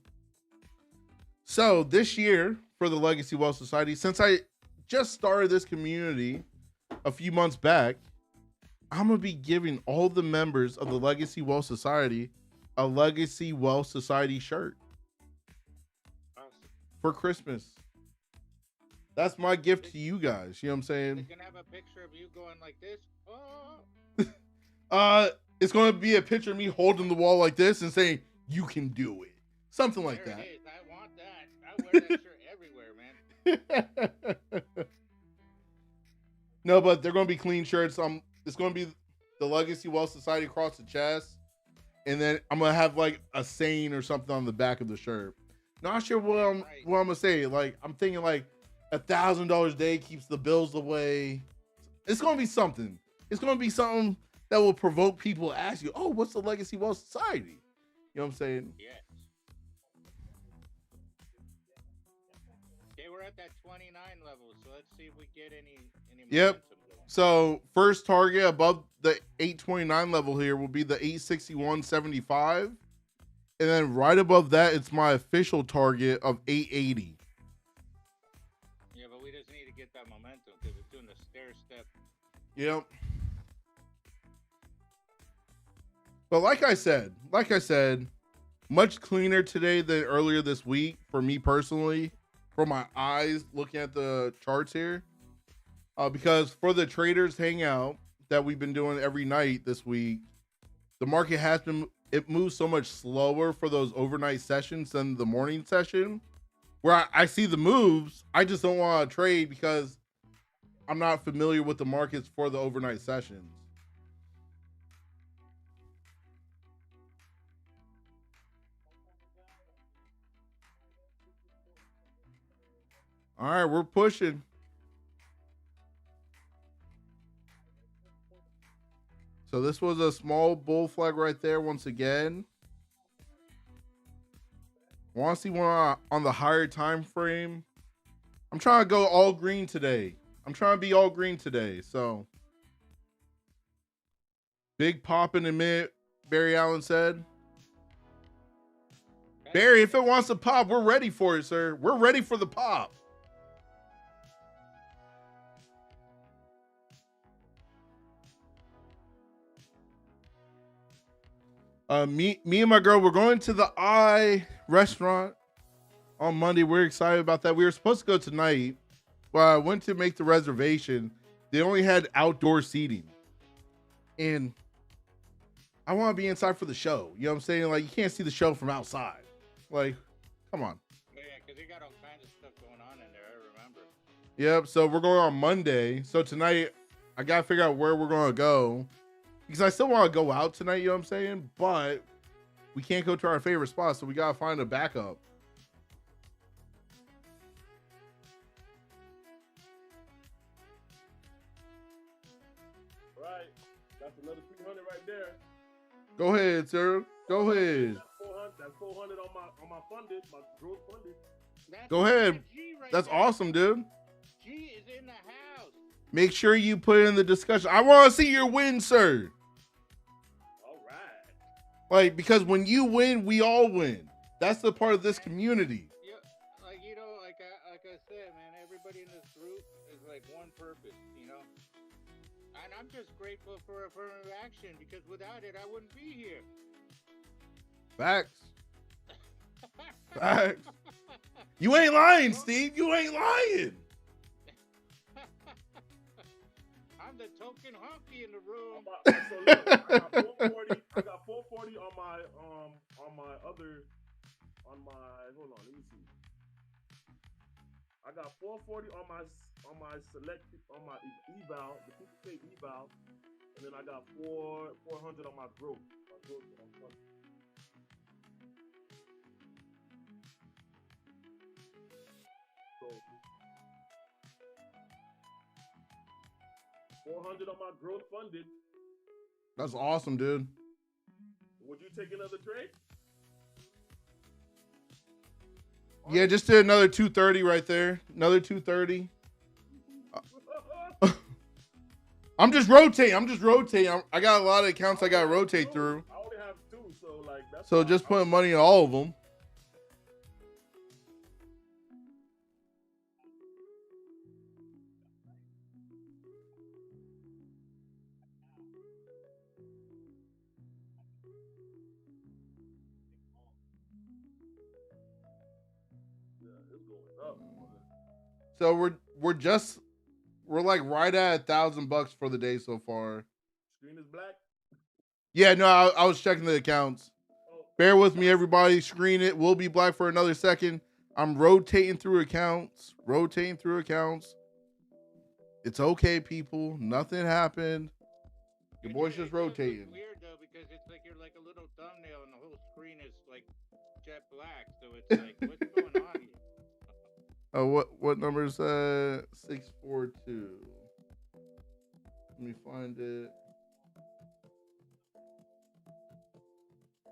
So this year for the Legacy Wealth Society, since I just started this community a few months back, I'm going to be giving all the members of the Legacy Wealth Society a Legacy Wealth Society shirt for Christmas. That's my gift to you guys. You know what I'm saying? It's going to have a picture of you going like this. Oh. It's going to be a picture of me holding the wall like this and saying, "You can do it." Something like there that. It is. I want that. I wear that shirt everywhere, man. No, but they're going to be clean shirts. It's going to be the Legacy Wealth Society across the chest. And then I'm going to have like a saying or something on the back of the shirt. Not sure what I'm going to say. Like, I'm thinking like $1,000 a day keeps the bills away. It's going to be something. It's going to be something that will provoke people to ask you, "Oh, what's the Legacy Wealth Society?" You know what I'm saying? Yes. Okay, we're at that 29 level, so let's see if we get any Yep. momentum. So first target above the 829 level here will be the 861.75. And then right above that, it's my official target of 880. Yeah, but we just need to get that momentum because it's doing the stair step. Yep. But like I said, much cleaner today than earlier this week for me personally. from my eyes looking at the charts here. Because for the traders hangout that we've been doing every night this week, the market it moves so much slower for those overnight sessions than the morning session, where I see the moves. I just don't want to trade because I'm not familiar with the markets for the overnight sessions. All right, we're pushing. So this was a small bull flag right there once again. Want to see one on the higher time frame. I'm trying to go all green today. I'm trying to be all green today. So big pop in a minute, Barry Allen said. Barry, if it wants to pop, we're ready for it, sir. We're ready for the pop. Me and my girl, we're going to the Eye restaurant on Monday. We're excited about that. We were supposed to go tonight, but I went to make the reservation. They only had outdoor seating, and I want to be inside for the show. You know what I'm saying? Like, you can't see the show from outside. Like, come on. Yeah, because they got all kinds of stuff going on in there. I remember. Yep. So we're going on Monday. So tonight, I gotta figure out where we're gonna go. Because I still want to go out tonight, you know what I'm saying? But we can't go to our favorite spot, so we got to find a backup. Right. That's another 300 right there. Go ahead, sir. Go ahead. That's 400 on my funded, my growth funded. Go ahead. That's awesome, dude. G is in the house. Make sure you put it in the discussion. I want to see your win, sir. Like, because when you win, we all win. That's the part of this community. Yeah, like, you know, like I said, man, everybody in this group is like one purpose, you know. And I'm just grateful for affirmative action because without it, I wouldn't be here. Facts. Facts. You ain't lying, Steve. You ain't lying. I'm the token honky in the room. So look, I got 440 on my other, hold on, let me see. I got 440 on my selected, on my eval, the 50K eval, and then I got 400 on my growth. So 400 on my growth funded. That's awesome, dude. Would you take another trade? Yeah, just did another 230 right there. Another 230. I'm just rotating. I got a lot of accounts I got to rotate through. I only have 2, so like that's. So just putting money in all of them. So we're like right at $1,000 for the day so far. Screen is black. Yeah, no, I was checking the accounts. Bear with me, everybody. Screen it. We'll be black for another second. I'm rotating through accounts. It's okay, people. Nothing happened. Your boy's just rotating. It's weird though because it's like you're like a little thumbnail and the whole screen is like jet black. So it's like, what's going on here? What number is that? 642. Let me find it.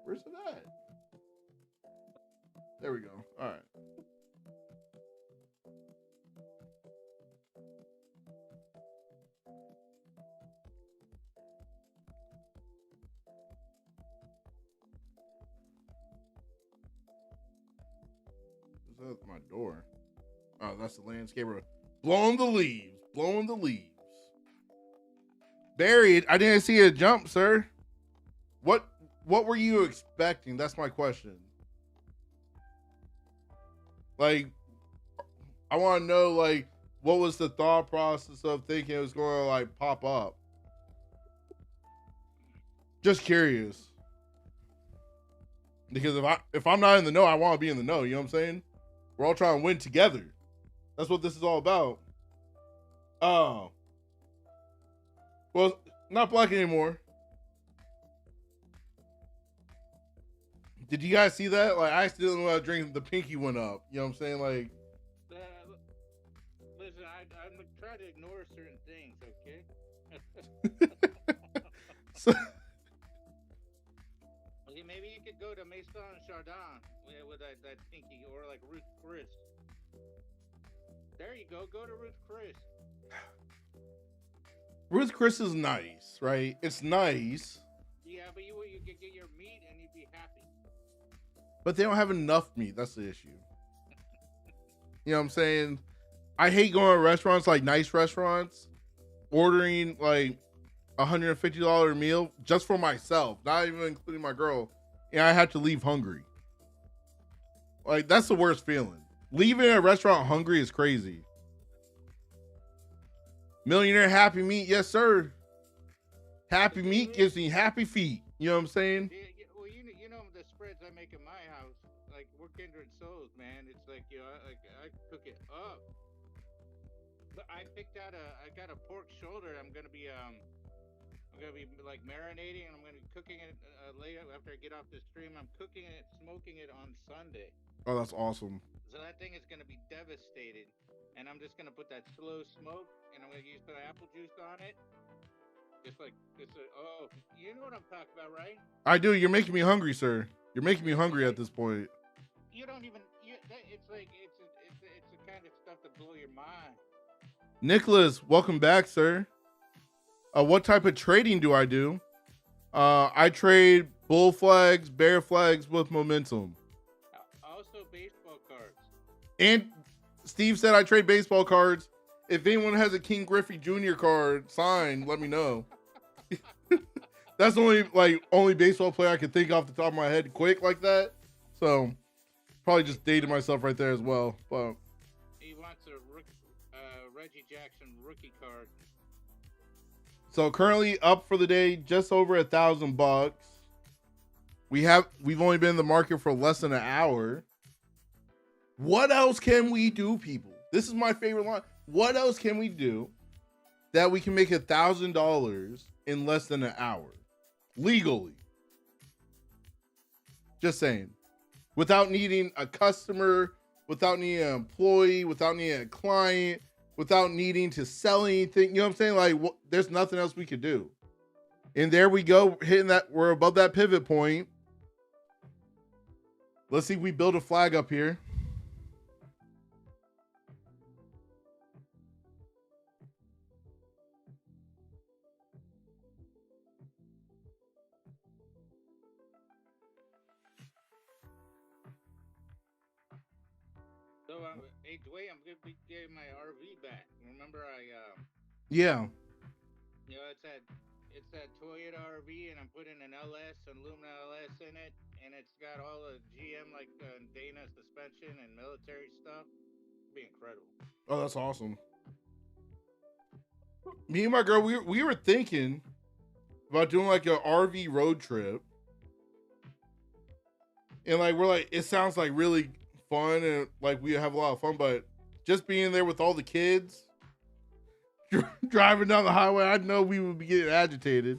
Where's it at? There we go. All right. Is that my door? Oh, that's the landscaper. Blowing the leaves. Buried. I didn't see a jump, sir. What were you expecting? That's my question. Like, I want to know like what was the thought process of thinking it was going to like pop up. Just curious. Because if I'm not in the know, I want to be in the know. You know what I'm saying? We're all trying to win together. That's what this is all about. Oh, well, not black anymore. Did you guys see that? Like, I accidentally when I drink, the pinky went up. You know what I'm saying? Like, listen, I'm trying to ignore certain things, okay? so, Okay, maybe you could go to Maison Chardon with that pinky, or like Ruth Chris. There you go. Go to Ruth Chris. Ruth Chris is nice, right? It's nice. Yeah, but you could get your meat and you'd be happy. But they don't have enough meat. That's the issue. You know what I'm saying? I hate going to restaurants, like nice restaurants, ordering like $150 meal just for myself, not even including my girl. And I had to leave hungry. Like, that's the worst feeling. Leaving a restaurant hungry is crazy. Millionaire Happy Meat, yes, sir. Happy Meat gives me happy feet. You know what I'm saying? Well, you know the spreads I make in my house, like we're kindred souls, man. It's like I cook it up. But I got a pork shoulder. I'm gonna be like marinating, and I'm gonna be cooking it later after I get off the stream. I'm cooking it, smoking it on Sunday. Oh, that's awesome. So that thing is gonna be devastated, and I'm just gonna put that slow smoke, and I'm gonna use some apple juice on it. Oh, you know what I'm talking about, right? I do. You're making me hungry, sir. You're making me hungry at this point. You don't even. It's the kind of stuff that blow your mind. Nicholas, welcome back, sir. What type of trading do I do? I trade bull flags, bear flags with momentum. Also, baseball cards. And Steve said I trade baseball cards. If anyone has a King Griffey Jr. card signed, let me know. That's the only baseball player I can think off the top of my head quick like that. So probably just dated myself right there as well. But he wants a Reggie Jackson rookie card. So currently up for the day, just over $1,000. We've only been in the market for less than an hour. What else can we do, people? This is my favorite line. What else can we do that we can make $1,000 in less than an hour? Legally. Just saying. Without needing a customer, without needing an employee, without needing a client, without needing to sell anything. You know what I'm saying? Like, there's nothing else we could do. And there we go, hitting that. We're above that pivot point. Let's see if we build a flag up here. So, hey, Duane, I'm going to be getting my RV back. Remember Yeah. You know, it's that Toyota RV, and I'm putting an aluminum LS in it, and it's got all the GM, like, Dana suspension and military stuff. It'll be incredible. Oh, that's awesome. Me and my girl, we were thinking about doing like an RV road trip. And like, we're like, it sounds like really fun and like we have a lot of fun, but just being there with all the kids driving down the highway, I know we would be getting agitated.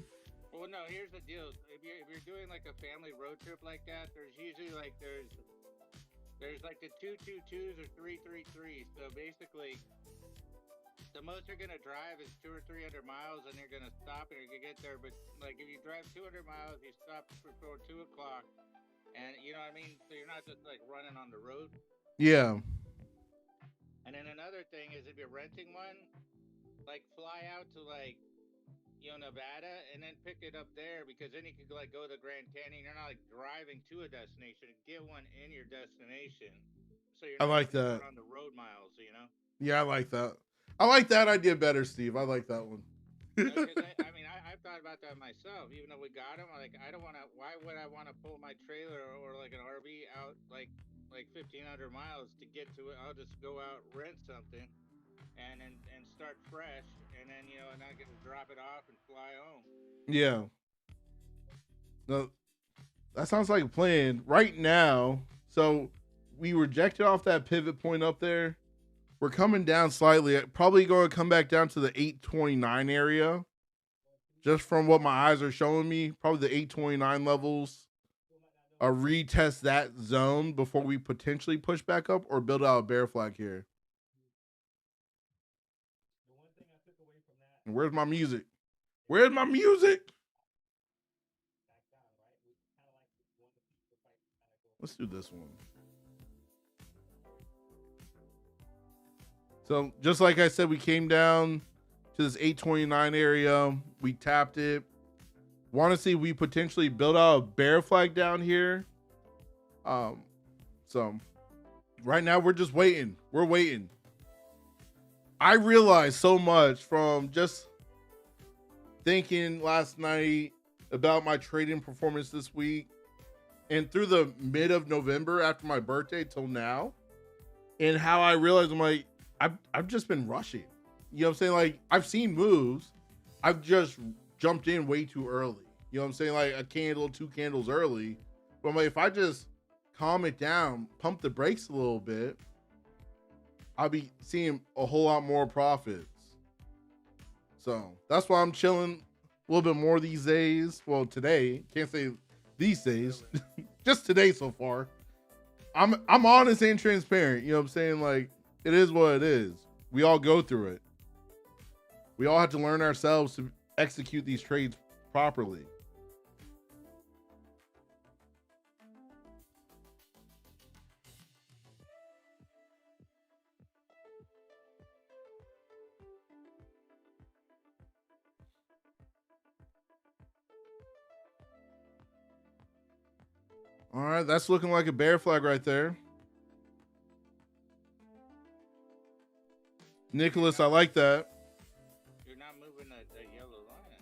Well, no, here's the deal. If you're doing like a family road trip like that, there's usually like there's like the 222s or 333s. So basically, the most you're gonna drive is 200 or 300 miles, and you're gonna stop and you can get there. But like if you drive 200 miles, you stop before 2 o'clock, and you know what I mean. So you're not just like running on the road. Yeah. And then another thing is if you're renting one, like fly out to like, you know, Nevada and then pick it up there, because then you could like go to the Grand Canyon. You're not like driving to a destination. Get one in your destination. So you're not I like that. on the road miles, you know? Yeah, I like that. I like that idea better, Steve. I like that one. Because I mean, I've thought about that myself. Even though we got them, like I don't want to. Why would I want to pull my trailer or like an RV out like 1,500 miles to get to it? I'll just go out, rent something, and start fresh, and then and I can drop it off and fly home. Yeah. No, that sounds like a plan right now. So we rejected off that pivot point up there. We're coming down slightly. Probably going to come back down to the 829 area. Just from what my eyes are showing me, probably the 829 levels. Retest that zone before we potentially push back up or build out a bear flag here. And where's my music? Where's my music? Let's do this one. So just like I said, we came down to this 829 area. We tapped it. Want to see if we potentially build out a bear flag down here. So right now we're just waiting. We're waiting. I realized so much from just thinking last night about my trading performance this week and through the mid of November after my birthday till now, and how I realized I'm like, I've just been rushing. You know what I'm saying? Like, I've seen moves. I've just jumped in way too early. You know what I'm saying? Like a candle, 2 candles early. But I'm like, if I just calm it down, pump the brakes a little bit, I'll be seeing a whole lot more profits. So that's why I'm chilling a little bit more these days. Well, today, can't say these days, just today so far. I'm honest and transparent. You know what I'm saying? Like, it is what it is. We all go through it. We all have to learn ourselves to execute these trades properly. All right, that's looking like a bear flag right there. Nicholas, I like that. You're not moving the yellow line.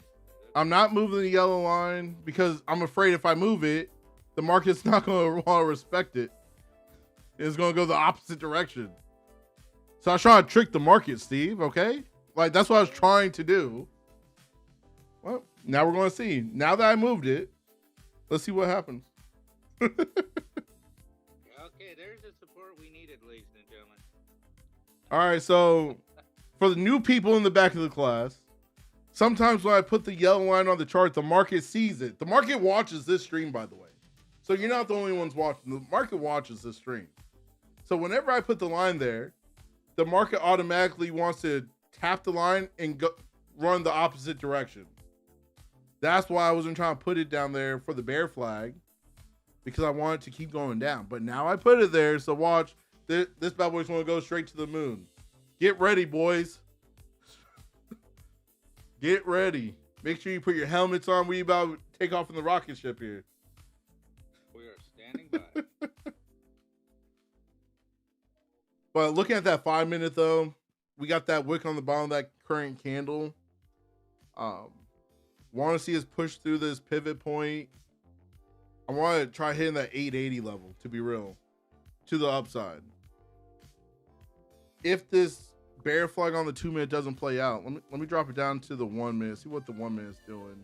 I'm not moving the yellow line because I'm afraid if I move it, the market's not going to want to respect it. It's going to go the opposite direction. So I was trying to trick the market, Steve, okay? Like, that's what I was trying to do. Well, now we're going to see. Now that I moved it, let's see what happens. Okay, there's the support we needed, ladies and gentlemen. All right, so for the new people in the back of the class, sometimes when I put the yellow line on the chart, the market sees it. The market watches this stream, by the way. So you're not the only ones watching. The market watches this stream. So whenever I put the line there, the market automatically wants to tap the line and go run the opposite direction. That's why I wasn't trying to put it down there for the bear flag, because I want it to keep going down. But now I put it there, so watch. This bad boy's going to go straight to the moon. Get ready, boys. Get ready. Make sure you put your helmets on. We about to take off in the rocket ship here. We are standing by. But looking at that 5 minute though, we got that wick on the bottom of that current candle. Want to see us push through this pivot point. I want to try hitting that 880 level, to be real, to the upside. If this bear flag on the 2 minute doesn't play out, let me drop it down to the 1 minute. See what the 1 minute's doing.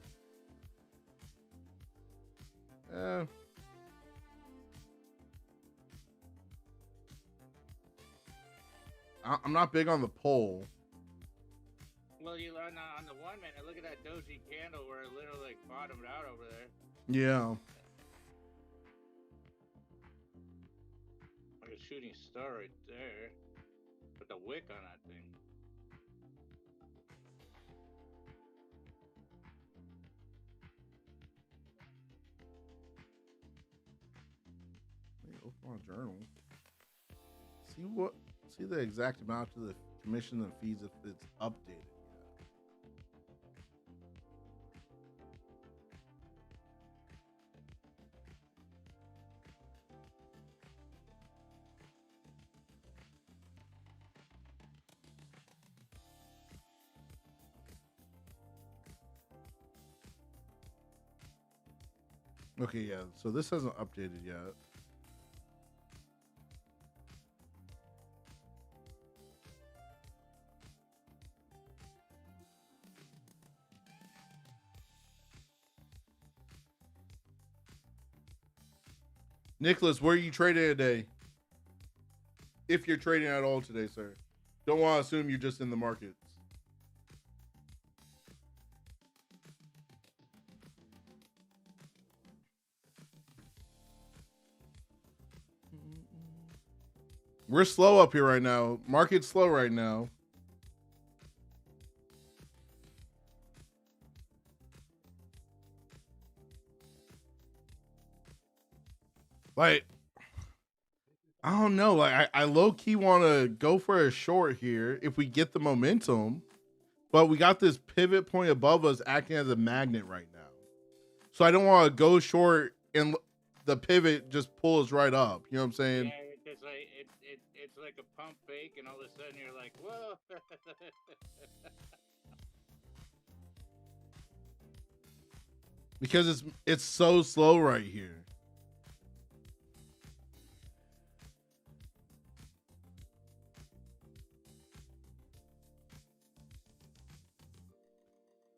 I'm not big on the pole. Well, you on the 1 minute, look at that doji candle where it literally like bottomed out over there. Yeah. Like a shooting star right there. With the wick on that thing. Let me open my journal. See the exact amount of the commission and fees if it's updated. Okay, yeah. So this hasn't updated yet. Nicholas, where are you trading today? If you're trading at all today, sir. Don't want to assume you're just in the markets. We're slow up here right now. Market's slow right now. Like, I don't know. Like, I low key want to go for a short here if we get the momentum, but we got this pivot point above us acting as a magnet right now. So I don't want to go short and the pivot just pulls right up. You know what I'm saying? Yeah, it's like it's like a pump fake, and all of a sudden you're like, whoa. Because it's so slow right here.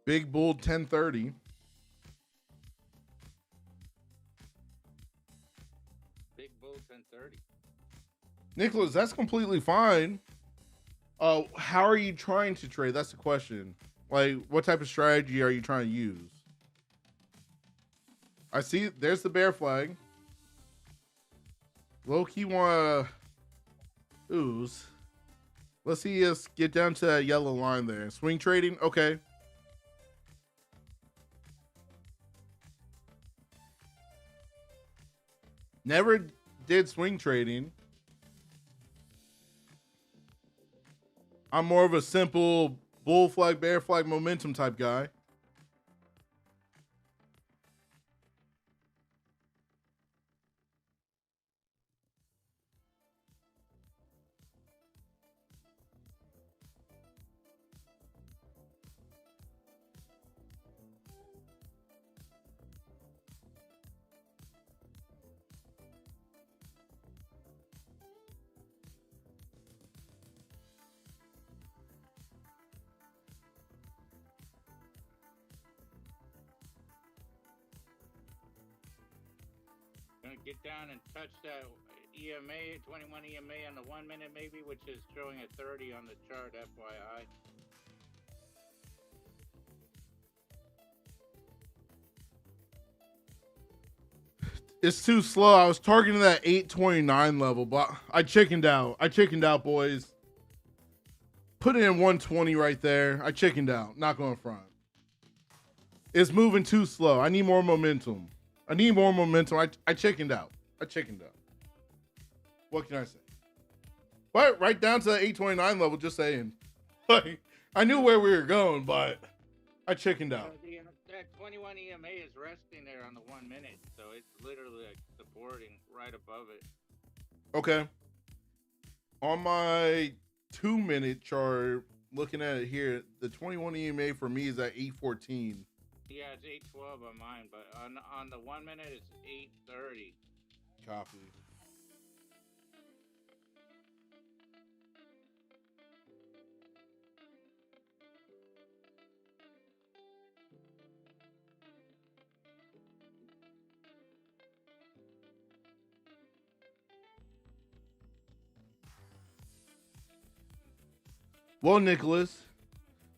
Big bull 1030. Big bull 1030. Nicholas, that's completely fine. How are you trying to trade? That's the question. Like, what type of strategy are you trying to use? I see there's the bear flag. Low key wanna ooze. Let's see us get down to that yellow line there. Swing trading, okay. Never did swing trading. I'm more of a simple bull flag, bear flag, momentum type guy. Gonna get down and touch that EMA, 21 EMA on the 1 minute maybe, which is showing a 30 on the chart, FYI. It's too slow. I was targeting that 829 level, but I chickened out. I chickened out, boys. Put it in 120 right there. I chickened out. Not going front. It's moving too slow. I need more momentum. I need more momentum. I chickened out. I chickened out. What can I say? But right down to the 829 level, just saying. Like, I knew where we were going, but I chickened out. That 21 EMA is resting there on the 1 minute, so it's literally like supporting right above it. Okay. On my 2 minute chart, looking at it here, the 21 EMA for me is at 814. Yeah, it's 812 on mine, but on the 1 minute it's 830. Copy. Well, Nicholas,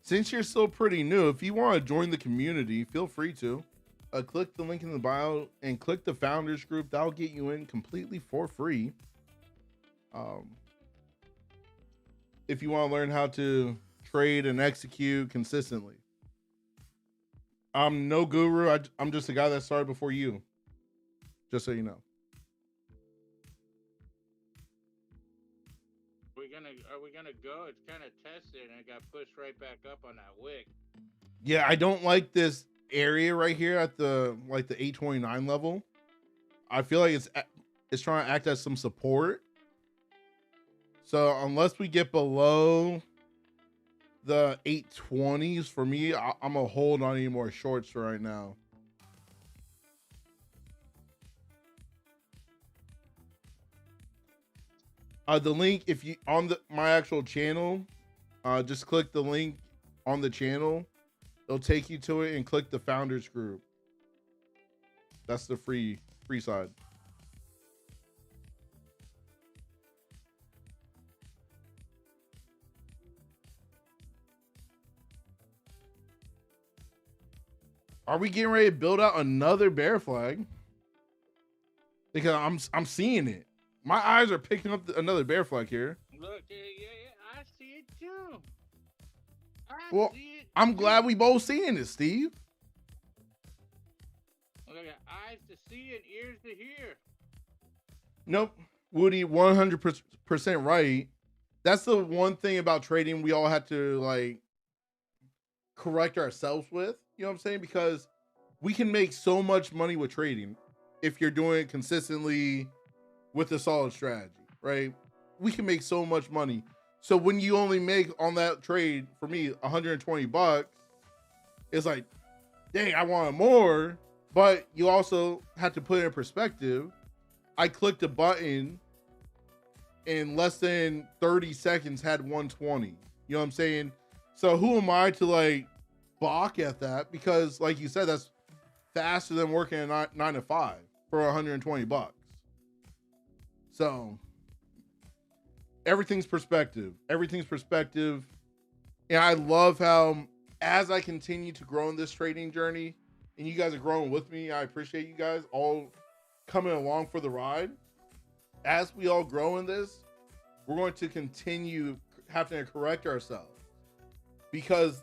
since you're still pretty new, if you want to join the community, feel free to. Click the link in the bio and click the founders group. That'll get you in completely for free. If you want to learn how to trade and execute consistently. I'm no guru. I'm just a guy that started before you. Just so you know. Are we gonna go? It's kind of tested and it got pushed right back up on that wick. Yeah, I don't like this area right here at the 829 level. I feel like it's trying to act as some support. So unless we get below the 820s, for me, I'm gonna hold on any more shorts for right now. The link, if you on my actual channel, just click the link on the channel. It'll take you to it and click the founders group. That's the free side. Are we getting ready to build out another bear flag? Because I'm seeing it. My eyes are picking up another bear flag here. Look, I see it too. Well, see it. I'm glad we both seeing it, Steve. Look, I got eyes to see and ears to hear. Nope, Woody, 100% right. That's the one thing about trading we all had to like correct ourselves with. You know what I'm saying? Because we can make so much money with trading if you're doing it consistently with a solid strategy, right? We can make so much money. So when you only make on that trade, for me, 120 bucks, it's like, dang, I wanted more. But you also have to put it in perspective. I clicked a button in less than 30 seconds, had 120. You know what I'm saying? So who am I to like balk at that? Because like you said, that's faster than working a 9 to 5 for 120 bucks. So everything's perspective. Everything's perspective. And I love how as I continue to grow in this trading journey, and you guys are growing with me, I appreciate you guys all coming along for the ride. As we all grow in this, we're going to continue having to correct ourselves. Because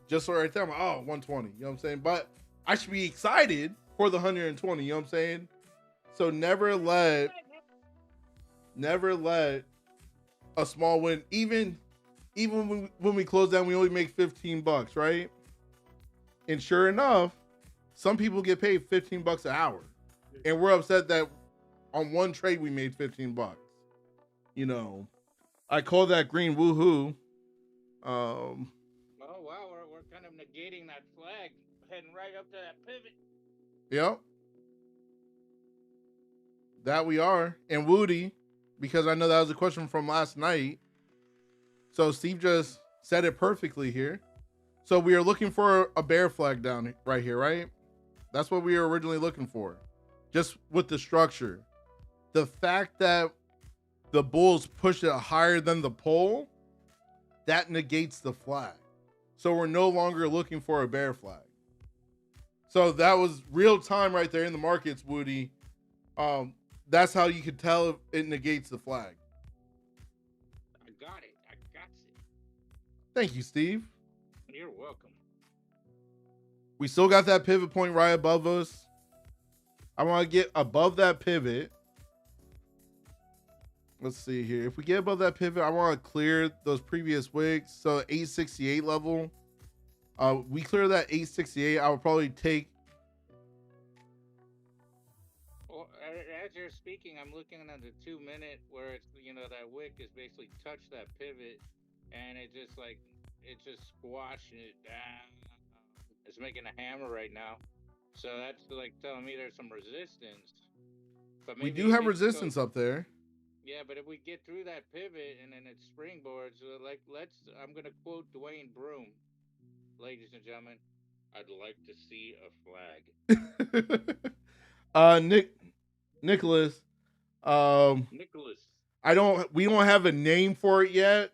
just right there, I'm like, oh, 120, you know what I'm saying? But I should be excited for the 120, you know what I'm saying? So never let a small win, even when we close down, we only make 15 bucks, right? And sure enough, some people get paid 15 bucks an hour. And we're upset that on one trade we made 15 bucks. You know, I call that green woohoo. Oh wow, we're kind of negating that flag, heading right up to that pivot. Yep. That we are. And Woody, because I know that was a question from last night. So Steve just said it perfectly here. So we are looking for a bear flag down right here, right? That's what we were originally looking for. Just with the structure. The fact that the bulls pushed it higher than the pole, that negates the flag. So we're no longer looking for a bear flag. So that was real time right there in the markets, Woody. That's how you could tell if it negates the flag. I got it. I got it. Thank you, Steve. You're welcome. We still got that pivot point right above us. I want to get above that pivot. Let's see here. If we get above that pivot, I want to clear those previous wicks. So 868 level. We clear that 868. I would probably take. Well, as you're speaking, I'm looking at the 2 minute where it's, you know, that wick is basically touched that pivot and it just squashing it down. It's making a hammer right now. So that's like telling me there's some resistance. But We do have resistance up there. Yeah, but if we get through that pivot and then it springboards, I'm going to quote Duane Broom. Ladies and gentlemen, I'd like to see a flag. Nicholas. Nicholas. We don't have a name for it yet,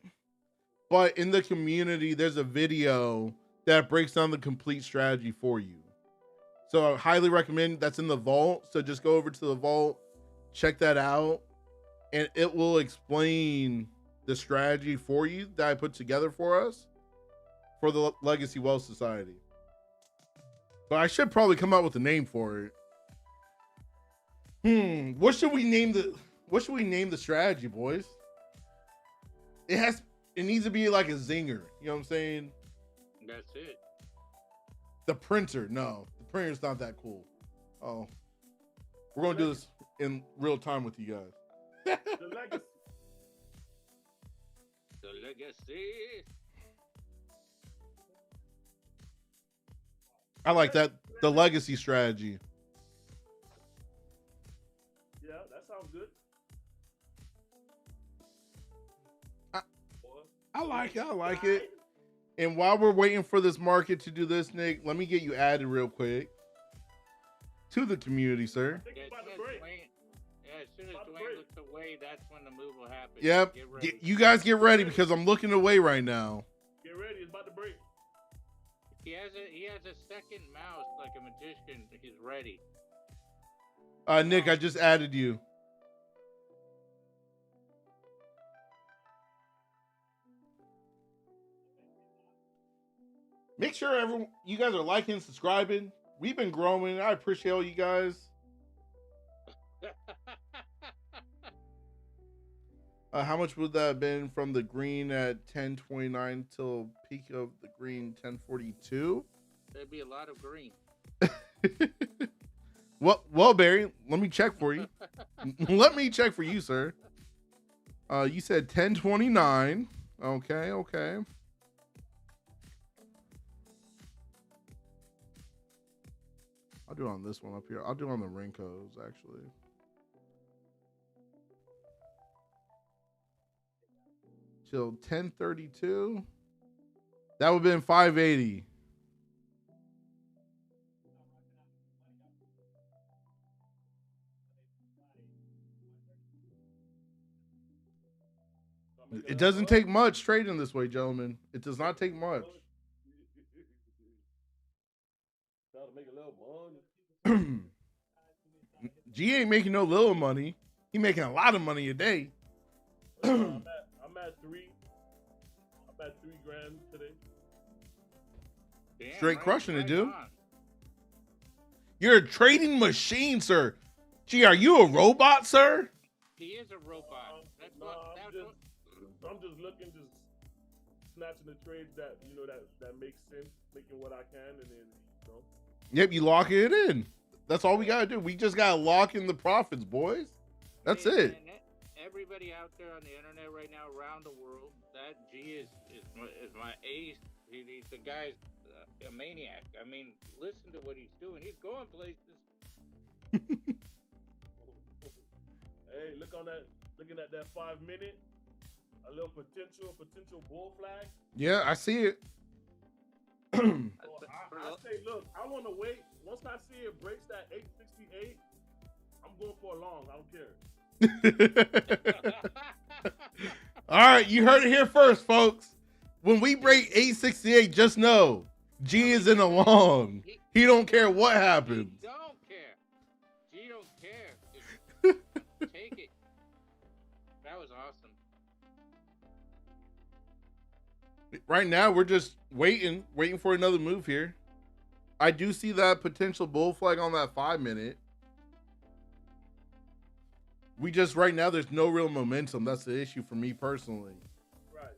but in the community, there's a video that breaks down the complete strategy for you. So I highly recommend that's in the vault. So just go over to the vault, check that out, and it will explain the strategy for you that I put together for us for the Legacy Wealth Society. But I should probably come out with a name for it. What should we name the strategy, boys? It needs to be like a zinger. You know what I'm saying? That's it. The printer. No, the printer's not that cool. Oh, we're going to do this in real time with you guys. The legacy. The legacy. I like that. The legacy strategy. Yeah, that sounds good. I like it. I like it. And while we're waiting for this market to do this, Nick, let me get you added real quick to the community, sir. I think Yeah, it's about to break. as soon as Duane looks away, that's when the move will happen. Yep. Get ready. You guys get ready because I'm looking away right now. Get ready, it's about to break. He has a second mouse like a magician. He's ready. Nick, I just added you. Make sure everyone, you guys are liking, subscribing. We've been growing. I appreciate all you guys. How much would that have been from the green at 10:29 till peak of the green 10:42? There'd be a lot of green. Well, Barry, let me check for you. Let me check for you, sir. You said 10:29. Okay. I'll do it on this one up here. I'll do it on the Rincos, actually. Till 10:32. That would have been 580. It doesn't take much trading this way, gentlemen. It does not take much. Trying to make a little money. G ain't making no little money. He making a lot of money a day. I'm at three. I'm at $3,000 today. Damn, Straight crushing it, right dude. on. You're a trading machine, sir. Gee, are you a robot, sir? He is a robot. I'm just looking, just snatching the trades that that makes sense, making what I can, and then Yep, you lock it in. That's all we gotta do. We just gotta lock in the profits, boys. That's Hey, it. man, everybody out there on the internet right now, around the world, that G is my ace. The guy's a maniac. I mean, listen to what he's doing. He's going places. Hey, looking at that 5 minute, a little potential bull flag. Yeah, I see it. So I say, look, I want to wait. Once I see it breaks that 868, I'm going for a long. I don't care. All right, you heard it here first, folks. When we break 868, just know G is in a long. He don't care what happens. He don't care. G don't care. Take it. That was awesome. Right now, we're just waiting for another move here. I do see that potential bull flag on that 5 minute. We just, right now, there's no real momentum. That's the issue for me personally. Right.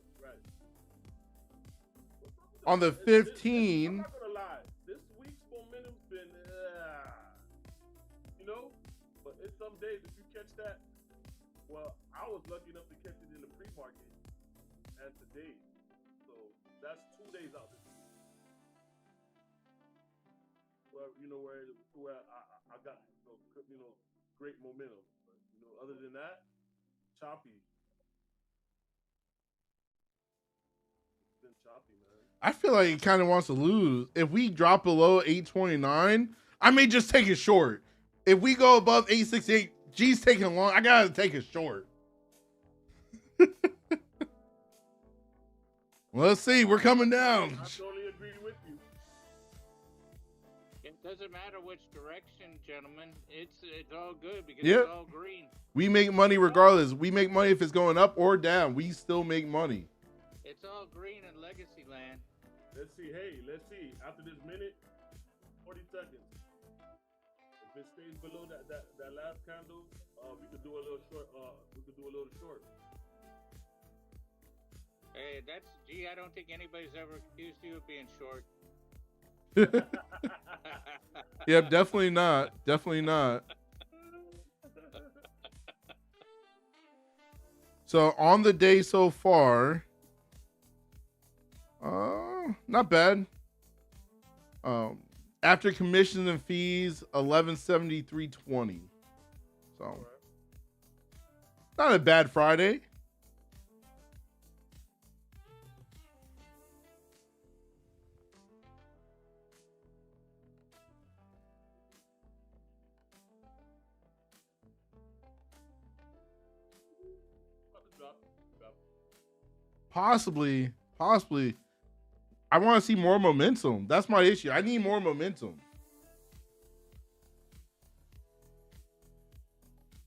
On the 15. I'm not gonna lie. This week's momentum's been, but it's some days if you catch that. Well, I was lucky enough to catch it in the pre-market, and today, so that's 2 days out this week. Well, where I got great momentum. But, other than that, choppy. It's been choppy, man. I feel like he kind of wants to lose. If we drop below 829, I may just take it short. If we go above 868, G's taking long. I gotta take it short. Well, let's see. We're coming down. I totally agree with you. It doesn't matter which direction, gentlemen. It's all good because Yep. it's all green. We make money regardless. We make money if it's going up or down. We still make money. It's all green in legacy land. Let's see. Hey, let's see. After this minute, 40 seconds. If it stays below that last candle, we could do a little short. Hey, that's G. I don't think anybody's ever accused you of being short. Yep, definitely not. Definitely not. So on the day so far, not bad. After commissions and fees, 1173.20. So not a bad Friday. Possibly. I want to see more momentum. That's my issue. I need more momentum.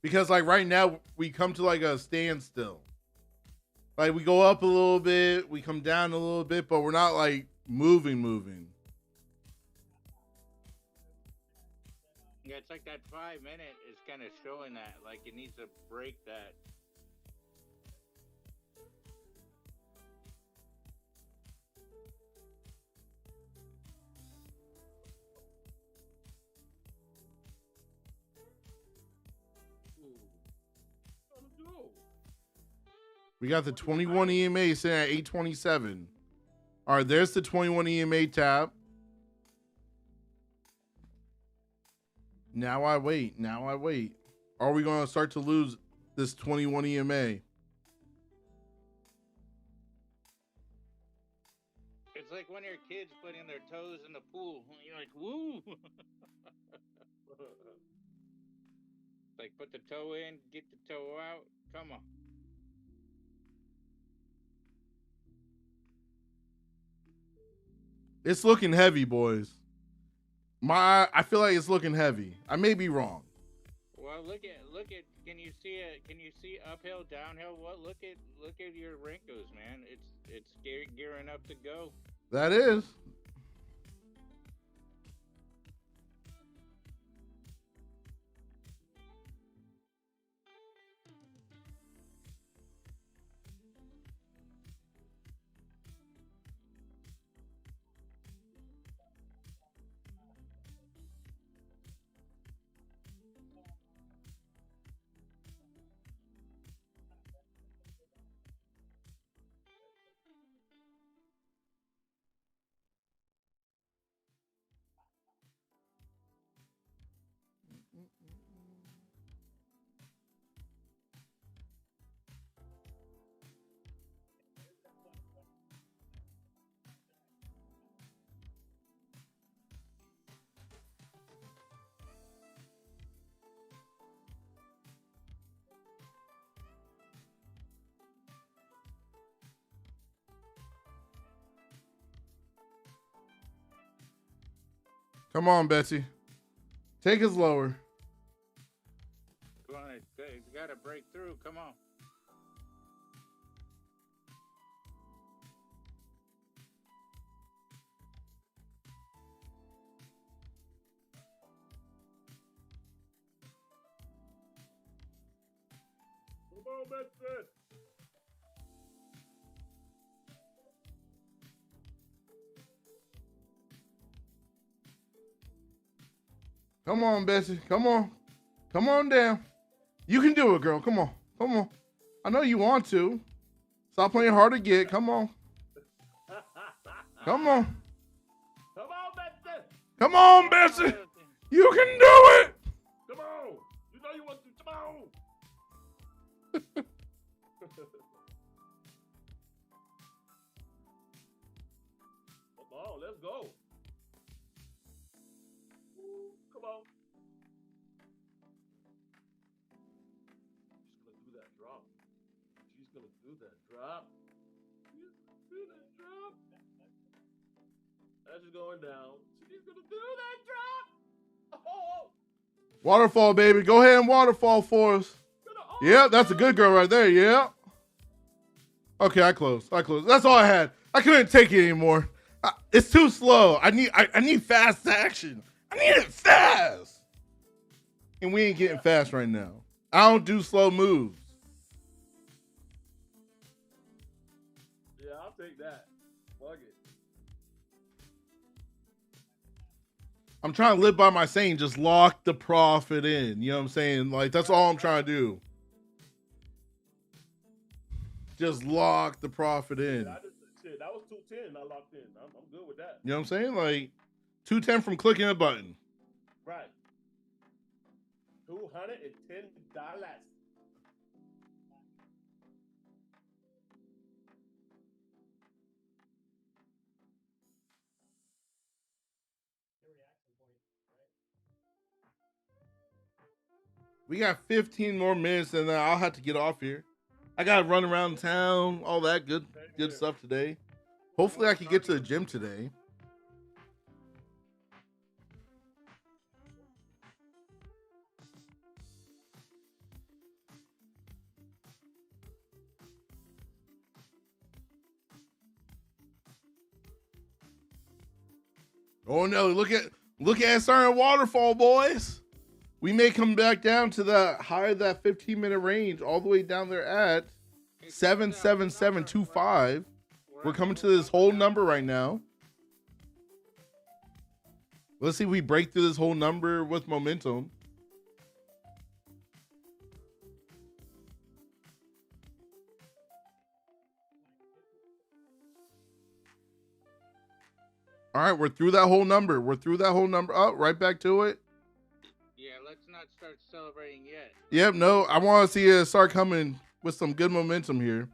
Because like right now we come to like a standstill. Like we go up a little bit, we come down a little bit, but we're not like moving. Yeah, it's like that 5 minute is kind of showing that. Like it needs to break that. We got the 21 EMA sitting at 827. All right, there's the 21 EMA tab. Now I wait. Are we going to start to lose this 21 EMA? It's like when your kids putting their toes in the pool. You're like, woo. Like put the toe in, get the toe out. Come on. It's looking heavy, boys. I feel like it's looking heavy. I may be wrong. Well, look at. Can you see it? Can you see uphill, downhill? What? Look at your wrinkles, man. It's gearing up to go. That is. Come on, Betsy. Take us lower. Come on, you gotta break through. Come on. Come on, Betsy. Come on, Betsy. Come on. Come on down. You can do it, girl. Come on. I know you want to. Stop playing hard to get. Come on. Come on, Betsy. Come on, Betsy. You can do it. Come on. You know you want to. Come on. Come on, let's go. Come on. She's gonna do that drop. That's just going down. She's gonna do that drop. Oh. Waterfall, baby. Go ahead and waterfall for us. Yeah, that's a good girl right there. Yeah. Okay, I closed. That's all I had. I couldn't take it anymore. It's too slow. I need fast action. I need it fast. And we ain't getting fast right now. I don't do slow moves. Yeah, I'll take that. Fuck it. I'm trying to live by my saying, just lock the profit in. You know what I'm saying? Like, that's all I'm trying to do. Just lock the profit in. Shit, that was 210 I locked in. I'm good with that. You know what I'm saying? Like, 210 from clicking a button. Right. $210. We got 15 more minutes and then I'll have to get off here. I got to run around town, all that good stuff today. Hopefully I can get to the gym today. Oh no, look at it starting to waterfall, boys. We may come back down to the high of that 15-minute range, all the way down there at 77725. We're coming to this whole number right now. Let's see if we break through this whole number with momentum. All right, we're through that whole number. Oh, right back to it. Yeah, let's not start celebrating yet. Yep, no, I want to see it start coming with some good momentum here.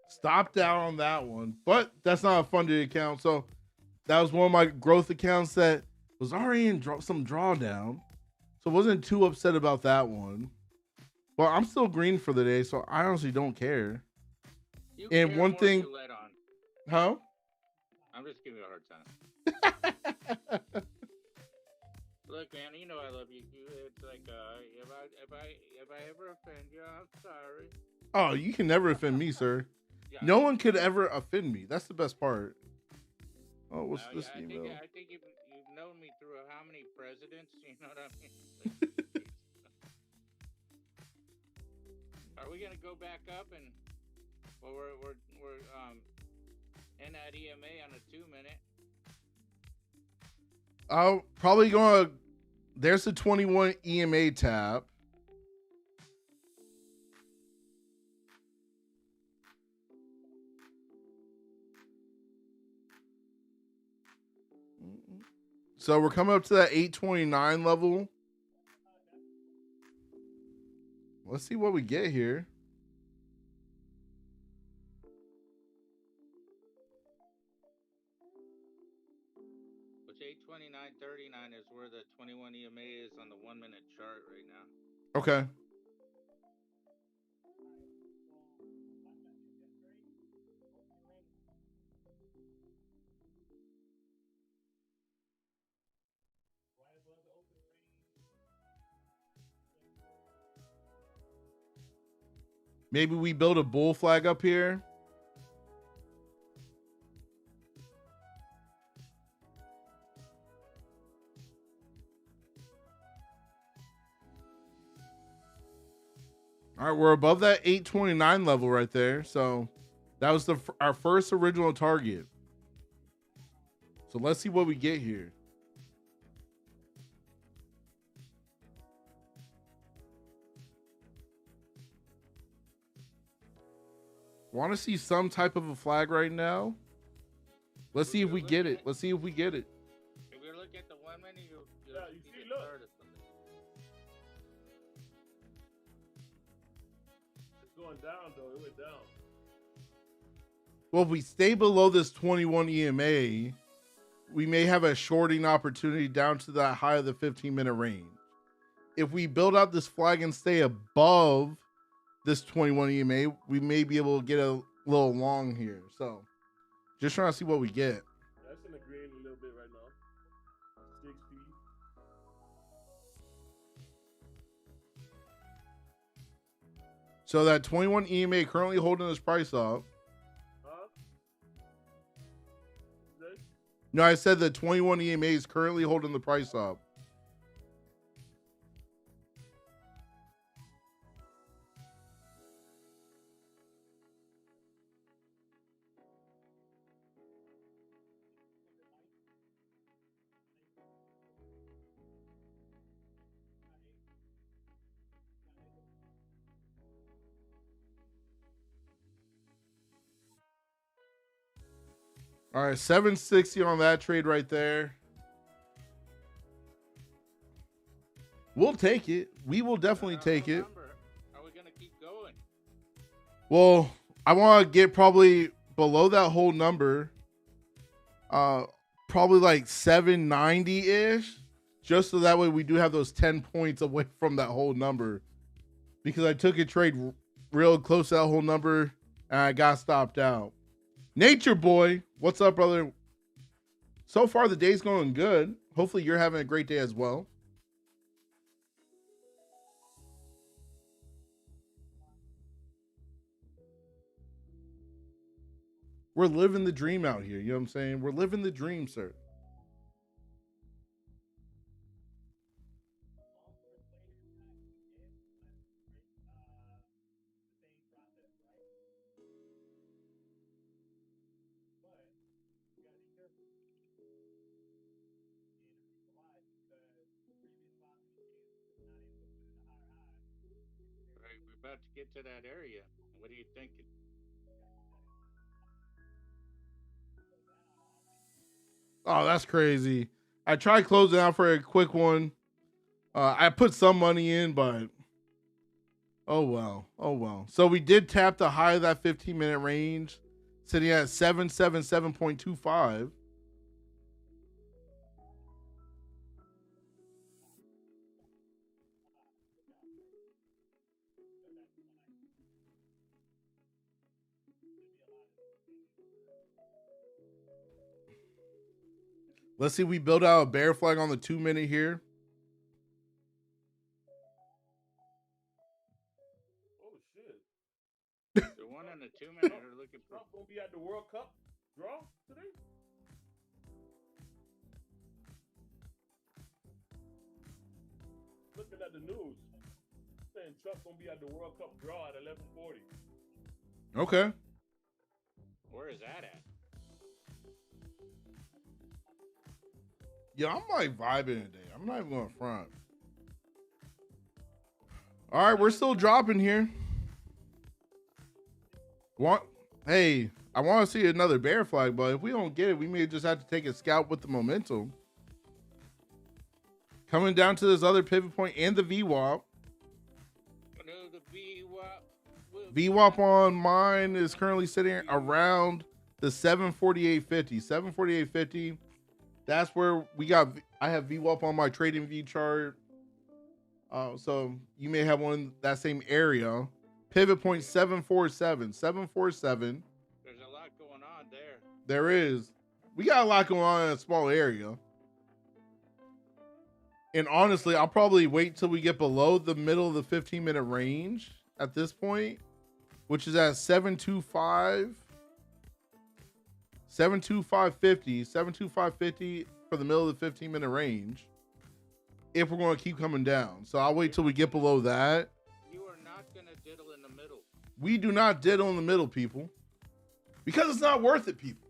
Stopped out on that one, but that's not a funded account. So that was one of my growth accounts that was already in some drawdown. So wasn't too upset about that one. Well, I'm still green for the day, so I honestly don't care. You And care one more thing, you let on. huh? I'm just giving you a hard time. Look, man, you know I love you. It's like if I ever offend you, I'm sorry. Oh, you can never offend me, sir. Yeah. No one could ever offend me. That's the best part. Oh, what's this email? I think you've known me through how many presidents? You know what I mean? Are we gonna go back up and? Well, we're in that EMA on a 2-minute. I'll probably gonna. There's the 21 EMA tab. So we're coming up to that 829 level. Let's see what we get here. Which 829.39 is where the 21 EMA is on the 1-minute chart right now. Okay. Maybe we build a bull flag up here. All right, we're above that 829 level right there. So that was our first original target. So let's see what we get here. Want to see some type of a flag right now. Let's see if we get it. Let's see if we get it. If you look at the 1 minute, you see, look. It's going down, though. It went down. Well, if we stay below this 21 EMA, we may have a shorting opportunity down to that high of the 15-minute range. If we build out this flag and stay above this 21 EMA, we may be able to get a little long here. So just trying to see what we get. That's in the green a little bit right now. 60. So that 21 EMA currently holding this price up. Huh? No, I said the 21 EMA is currently holding the price up. All right, 760 on that trade right there. We'll take it. We will definitely take it. Are we gonna keep going? Well, I want to get probably below that whole number. Probably like 790-ish. Just so that way we do have those 10 points away from that whole number. Because I took a trade real close to that whole number and I got stopped out. Nature Boy, what's up, brother? So far, the day's going good. Hopefully, you're having a great day as well. We're living the dream out here. You know what I'm saying? We're living the dream, sir. Right, we're about to get to that area. What are you thinking? Oh, that's crazy. I tried closing out for a quick one. I put some money in, but oh well. Oh well. So we did tap the high of that 15-minute range, sitting at 777.25. Let's see, we build out a bear flag on the 2-minute here. Oh shit! The one on the 2-minute are looking for. Trump gonna be at the World Cup draw today? Looking at the news, saying Trump gonna be at the World Cup draw at 11:40. Okay. Where is that at? Yeah, I'm like vibing today. I'm not even going front. All right, we're still dropping here. Hey, I want to see another bear flag, but if we don't get it, we may just have to take a scalp with the momentum. Coming down to this other pivot point and the VWAP. No, the VWAP. VWAP on mine is currently sitting around the 748.50. 748.50. That's where we got. I have VWAP on my trading view chart. So you may have one in that same area. Pivot point 747. 747. There's a lot going on there. There is. We got a lot going on in a small area. And honestly, I'll probably wait till we get below the middle of the 15-minute range at this point, which is at 725. 725.50. 725.50 for the middle of the 15-minute range. If we're going to keep coming down. So I'll wait till we get below that. You are not going to diddle in the middle. We do not diddle in the middle, people. Because it's not worth it, people.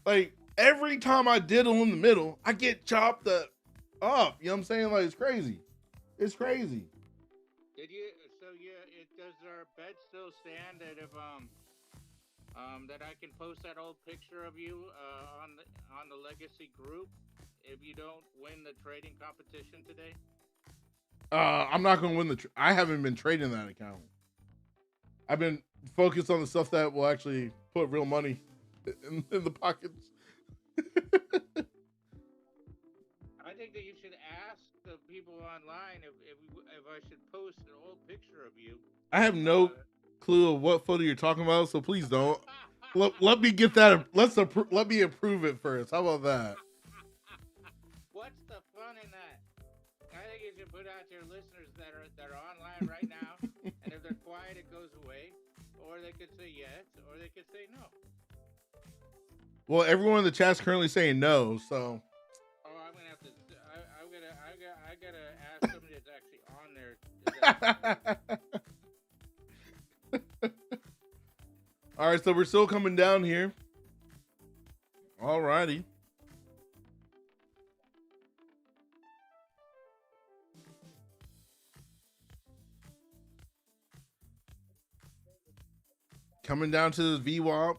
Like, every time I diddle in the middle, I get chopped up. You know what I'm saying? Like, it's crazy. It's crazy. Did you? So does our bet still stand that if that I can post that old picture of you on the legacy group if you don't win the trading competition today? I'm not going to win I haven't been trading that account. I've been focused on the stuff that will actually put real money in the pockets. I think that you should ask the people online if I should post an old picture of you. I have no clue of what photo you're talking about, so please don't. Let me get that. Let me approve it first. How about that? What's the fun in that? I think you should put out to your listeners that are online right now, and if they're quiet, it goes away, or they could say yes, or they could say no. Well, everyone in the chat's currently saying no, so. Oh, I'm gonna have to. I gotta ask somebody that's actually on there. All right, so we're still coming down here. All righty. Coming down to the VWAP.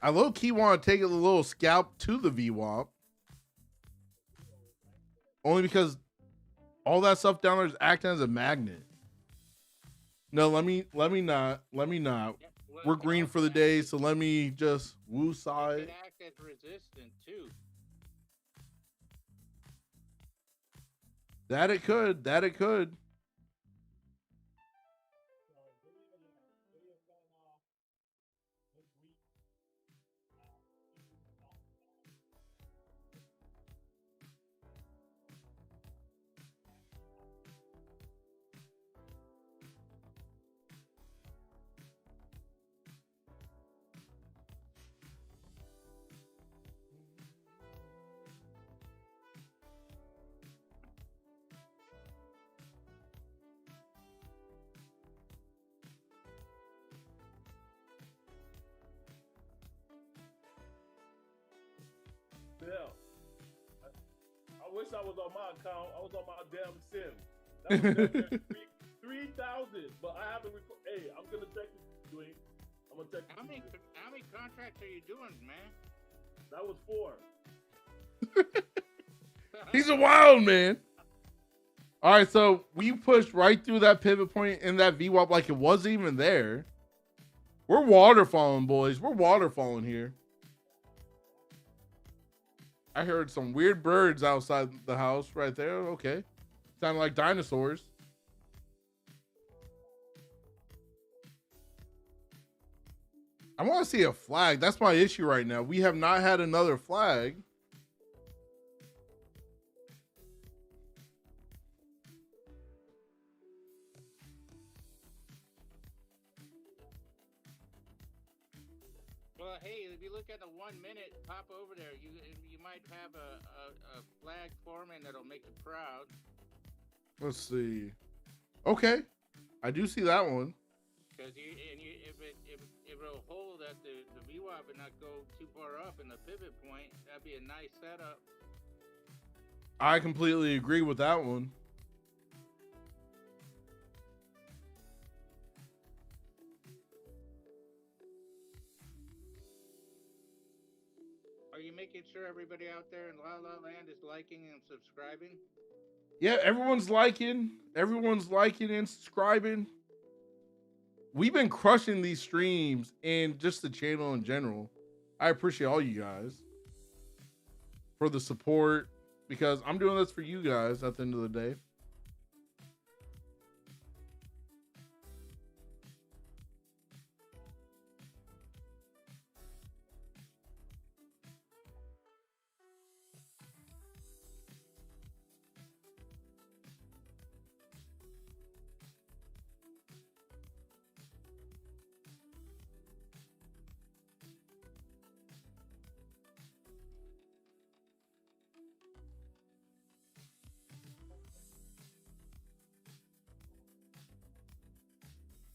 I low key want to take a little scalp to the VWAP. Only because all that stuff down there is acting as a magnet. No, let me not. Let me not. Yeah, well, We're it can green also for the act day, as- so let me just woo It side. could act as resistant too. That it could. That it could. So video's going off midweek. Yeah. I wish I was on my account. I was on my damn sim. That was damn 3,000. But I haven't. Hey, I'm gonna check it, Dwayne. I'm gonna check. How many contracts are you doing, man? That was 4. He's a wild man. All right, so we pushed right through that pivot point in that VWAP like it wasn't even there. We're waterfalling, boys. We're waterfalling here. I heard some weird birds outside the house right there. Okay. Sounded like dinosaurs. I want to see a flag. That's my issue right now. We have not had another flag. Well, hey, if you look at the 1 minute, pop over there. You might have a flag forming that'll make you proud. Let's see. Okay. I do see that one. Because if it'll hold at the VWAP and not go too far up in the pivot point, that'd be a nice setup. I completely agree with that one. Are you making sure everybody out there in La La Land is liking and subscribing? Yeah, everyone's liking and subscribing. We've been crushing these streams and just the channel in general. I appreciate all you guys for the support because I'm doing this for you guys at the end of the day.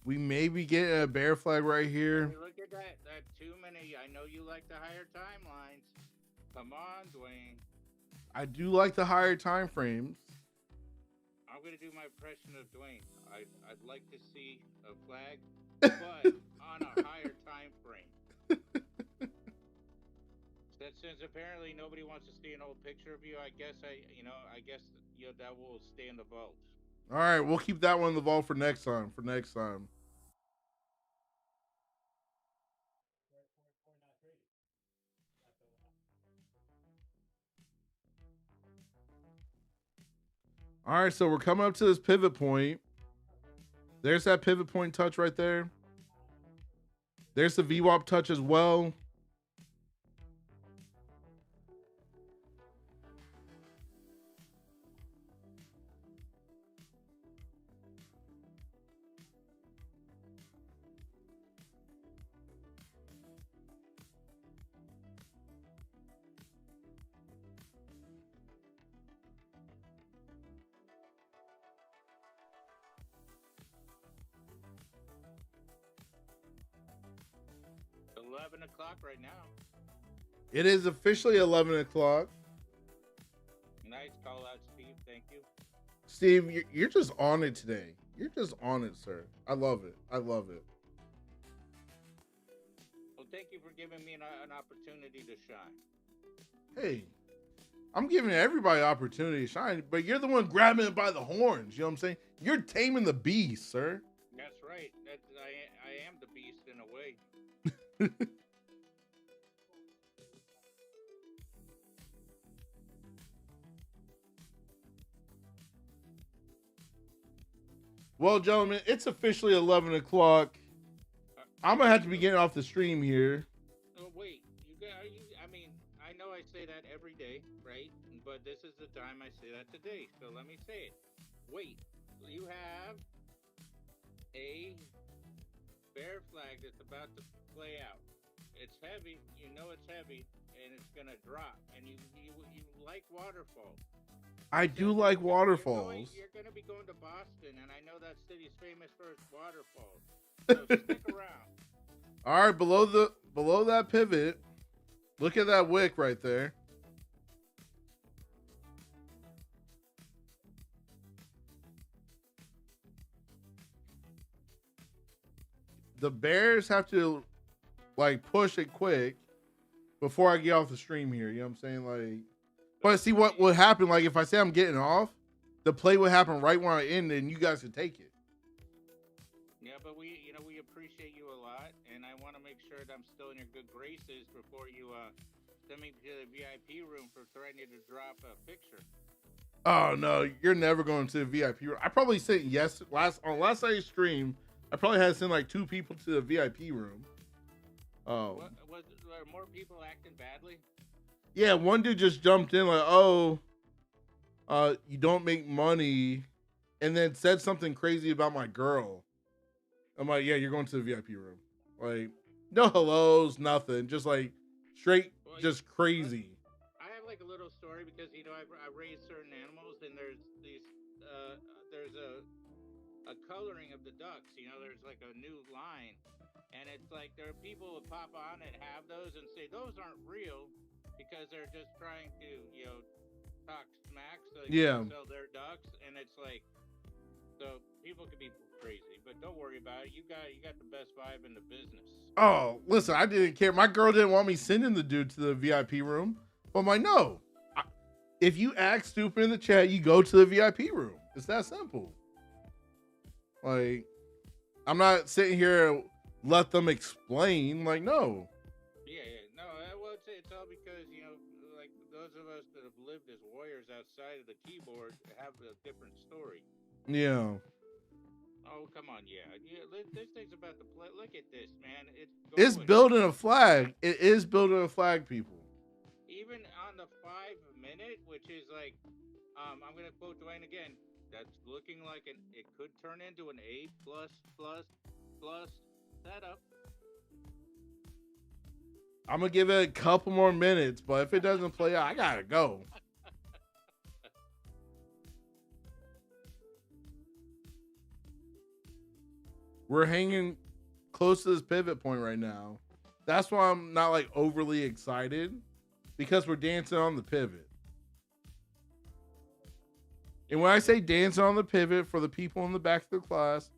We may be getting a bear flag right here. Hey, look at that too many. I know you like the higher timelines. Come on, Duane. I do like the higher time frames. I'm gonna do my impression of Duane. I'd like to see a flag, but on a higher time frame. Since apparently nobody wants to see an old picture of you, I guess that will stay in the vault. All right, we'll keep that one in the vault for next time. We're not trading. That's a lot. All right, so we're coming up to this pivot point. There's that pivot point touch right there. There's the VWAP touch as well. It's 11 o'clock right now. It is officially 11 o'clock. Nice call out, Steve. Thank you. Steve, you're just on it today. You're just on it, sir. I love it. Well, thank you for giving me an opportunity to shine. Hey, I'm giving everybody opportunity to shine, but you're the one grabbing it by the horns. You know what I'm saying? You're taming the beast, sir. That's right. I am the beast in a way. Well, gentlemen, it's officially 11 o'clock. I'm gonna have to be getting off the stream here. Oh wait, I mean, I know I say that every day, right? But this is the time I say that today. So let me say it. Wait, you have a bear flag that's about to play out. It's heavy. You know it's heavy, and it's gonna drop. And you like waterfalls. I do like waterfalls. You're gonna be going to Boston, and I know that city's famous for its waterfalls. So stick around. All right, below that pivot, look at that wick right there. The bears have to like push it quick before I get off the stream here. You know what I'm saying? Like, but see what would happen? Like if I say I'm getting off, the play would happen right when I end, and you guys could take it. Yeah, but we appreciate you a lot, and I want to make sure that I'm still in your good graces before you send me to the VIP room for threatening to drop a picture. Oh no, you're never going to the VIP room. I probably sent last night's stream. I probably had to send like 2 people to the VIP room. Oh, Were more people acting badly? Yeah, one dude just jumped in like, "Oh, you don't make money," and then said something crazy about my girl. I'm like, "Yeah, you're going to the VIP room." Like, no hellos, nothing, just like straight, just crazy. I have like a little story because I raise certain animals, and there's a coloring of the ducks. There's like a new line, and it's like there are people who pop on and have those and say those aren't real because they're just trying to talk smack so they can sell their ducks, and it's like, so people can be crazy, but don't worry about it. You got the best vibe in the business. Oh, listen, I didn't care. My girl didn't want me sending the dude to the VIP room, but I'm like, no. If you act stupid in the chat, you go to the VIP room. It's that simple. Like, I'm not sitting here let them explain. Like, no. Yeah. No, well, it's all because, like those of us that have lived as warriors outside of the keyboard have a different story. Yeah. Oh, come on, yeah. This thing's about to play. Look at this, man. It's building a flag. It is building a flag, people. Even on the 5-minute, which is like, I'm gonna quote Duane again. That's looking like it could turn into an A+++ setup. I'm gonna give it a couple more minutes, but if it doesn't play out, I gotta go. We're hanging close to this pivot point right now. That's why I'm not like overly excited, because we're dancing on the pivot. And when I say dancing on the pivot, for the people in the back of the class,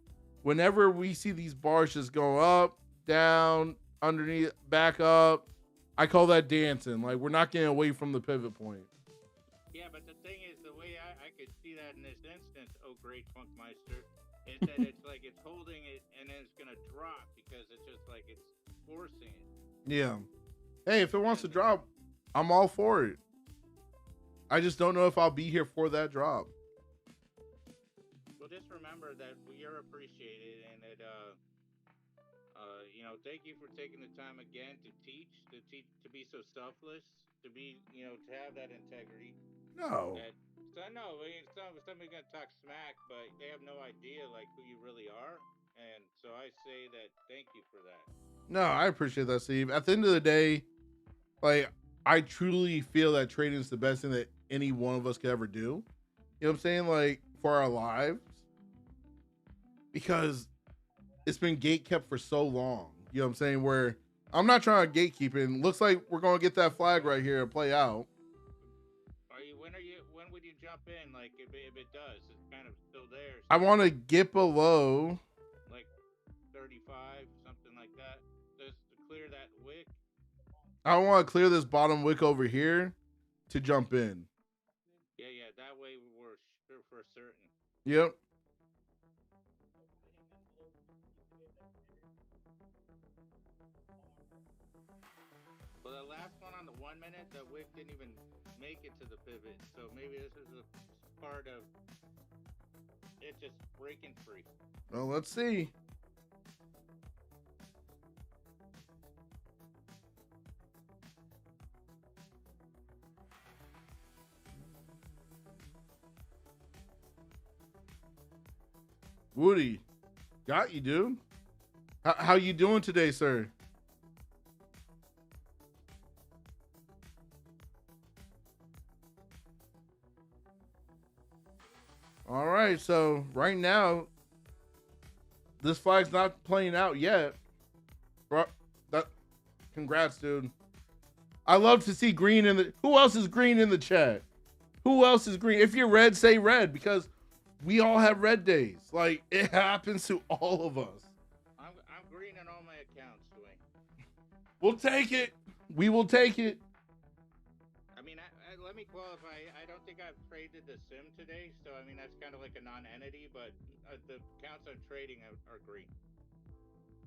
whenever we see these bars just go up, down, underneath, back up, I call that dancing. Like, we're not getting away from the pivot point. Yeah, but the thing is, the way I could see that in this instance, oh great Funkmeister, is that it's like it's holding it and then it's gonna drop because it's just like it's forcing it. Yeah. Hey, if it wants to drop, I'm all for it. I just don't know if I'll be here for that drop. Well, just remember that we are appreciated, and that thank you for taking the time again to be so selfless, to be to have that integrity. No. So I know somebody's gonna talk smack, but they have no idea like who you really are, and so I say that thank you for that. No, I appreciate that, Steve. At the end of the day, like, I truly feel that trading is the best thing that any one of us could ever do. You know what I'm saying? Like, for our lives. Because it's been gatekept for so long. You know what I'm saying? Where I'm not trying to gatekeep it. And looks like we're going to get that flag right here and play out. When would you jump in? Like, if it does, it's kind of still there. So I want to get below. Like 35, something like that. Just to clear that I want to clear this bottom wick over here to jump in. Yeah. That way we're sure for certain. Yep. Well, the last one on the 1 minute, the wick didn't even make it to the pivot. So maybe this is a part of it just breaking free. Well, let's see. Woody, got you, dude. How you doing today, sir? All right, so right now, this flag's not playing out yet. That, congrats, dude. I love to see green in the. Who else is green in the chat? Who else is green? If you're red, say red, because we all have red days. Like, it happens to all of us. I'm green in all my accounts, Duane. We'll take it. We will take it. I mean, let me qualify. I don't think I've traded the sim today, so I mean that's kind of like a non-entity. But the accounts I'm trading are green.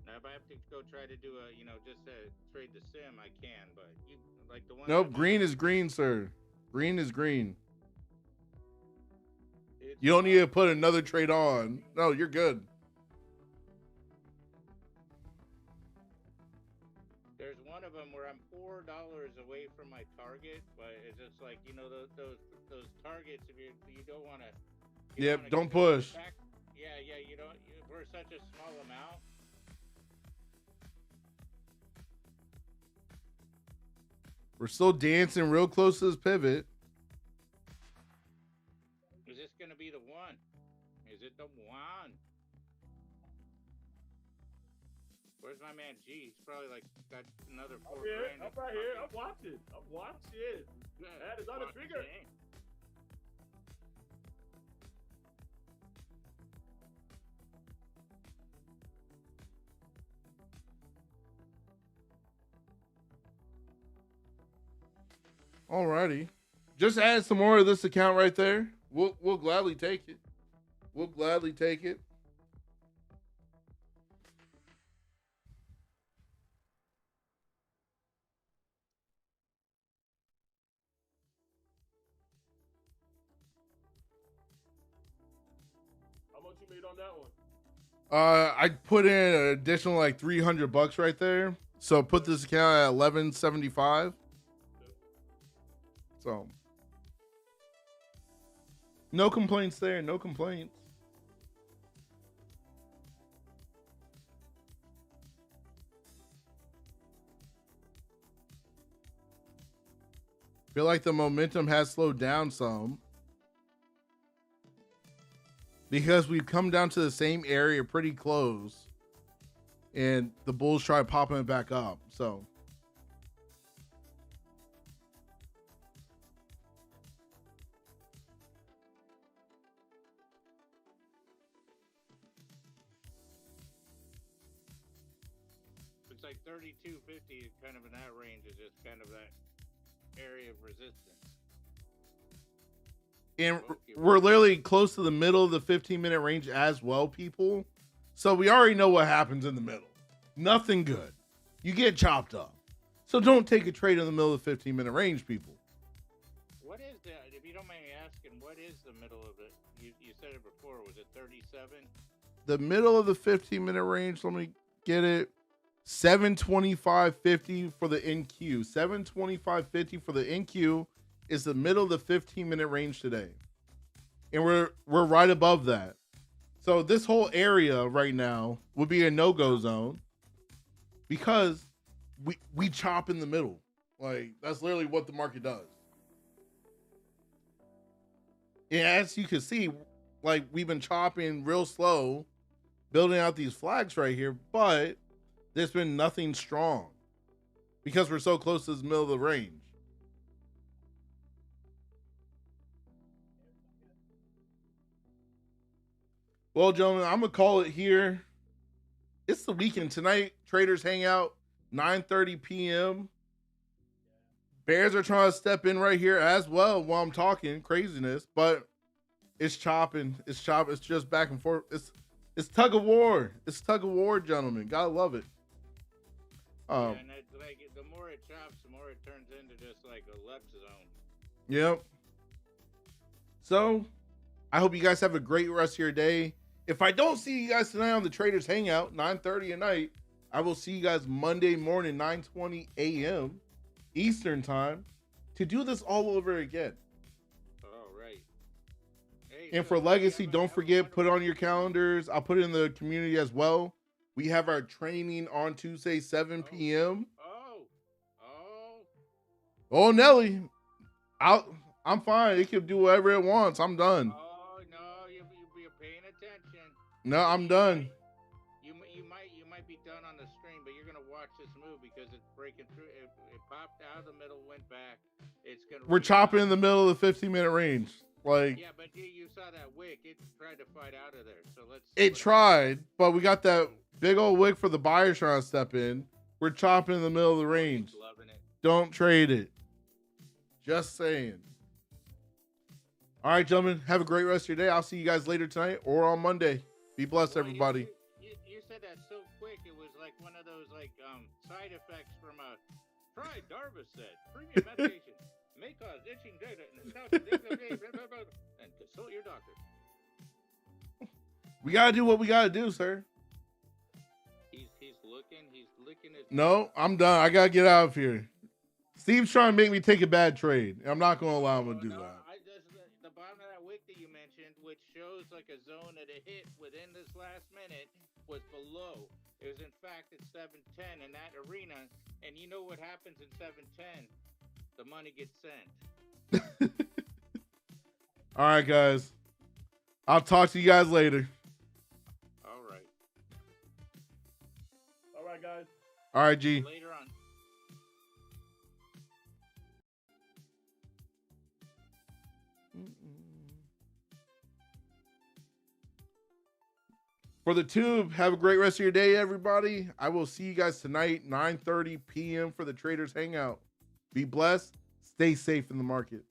Now, if I have to go try to do just trade the sim, I can. But you like the one. Nope, green is green, sir. Green is green. You don't need to put another trade on. No, you're good. There's one of them where I'm $4 away from my target, but it's just like those targets. If you don't want to. Yep, don't push. Yeah, you don't. We're such a small amount. We're still dancing real close to this pivot. Is this going to be the one? Is it the one? Where's my man G? He's probably like got another $4 grand. I'm right here. I'm watching. That is on the trigger. Alrighty. Just add some more of this account right there. We'll gladly take it. We'll gladly take it. How much you made on that one? I put in an additional like $300 right there. So put this account at 1175. So no complaints there. No complaints. Feel like the momentum has slowed down some because we've come down to the same area pretty close, and the bulls try popping it back up. So looks like 3250 kind of in that range is just kind of that area of resistance. And we're literally close to the middle of the 15-minute range as well, people. So we already know what happens in the middle. Nothing good. You get chopped up. So don't take a trade in the middle of the 15-minute range, people. What is that? If you don't mind me asking, what is the middle of it? You said it before. Was it 37? The middle of the 15-minute range, let me get it. 725.50 for the NQ. 725.50 for the NQ is the middle of the 15-minute range today. And we're right above that. So this whole area right now would be a no-go zone because we chop in the middle. Like, that's literally what the market does. And as you can see, like, we've been chopping real slow, building out these flags right here, but there's been nothing strong because we're so close to the middle of the range. Well, gentlemen, I'm going to call it here. It's the weekend. Tonight, traders hang out, 9:30 p.m. Bears are trying to step in right here as well while I'm talking craziness, but it's chopping. It's chopping. It's just back and forth. It's tug of war. It's tug of war, gentlemen. Gotta love it. Yeah, and it's like the more it chops, the more it turns into just like a Lux zone. Yep. So, I hope you guys have a great rest of your day. If I don't see you guys tonight on the Traders Hangout, 9:30 at night, I will see you guys Monday morning, 9:20 a.m. Eastern time, to do this all over again. Oh, right. Hey, And so, for hey, Legacy, have a- don't have a forget, put it wonderful on your weekend. calendars. I'll put it in the community as well. We have our training on Tuesday, 7 p.m. Oh. Oh, Nelly, I'm fine. It can do whatever it wants. I'm done. Oh no, you're paying attention. No, I'm done. You might be done on the stream, but you're gonna watch this move because it's breaking through. It popped out of the middle, went back. It's gonna. We're chopping in rebound. the middle of the 15-minute range. Like, Yeah, but you saw that wick. It tried to fight out of there. So let's. it tried, but we got that big old wick for the buyers trying to step in. We're chopping in the middle of the range. Loving it. Don't trade it. Just saying. All right, gentlemen. Have a great rest of your day. I'll see you guys later tonight or on Monday. Be blessed, Well, everybody. You said that so quick. It was like one of those side effects from a. Try Darvis said premium medication may cause itching data and consult your doctor. We got to do what we got to do, sir. He's licking his. No, I'm done. I got to get out of here. Steve's trying to make me take a bad trade. I'm not going to allow him to do that. The bottom of that wick that you mentioned, which shows like a zone that it hit within this last minute, was below. It was in fact at 710 in that arena, and you know what happens in 710? The money gets sent. All right, guys. I'll talk to you guys later. All right. All right, guys. All right, G. Later on. For the tube, have a great rest of your day, everybody. I will see you guys tonight, 9:30 p.m. for the Traders Hangout. Be blessed. Stay safe in the market.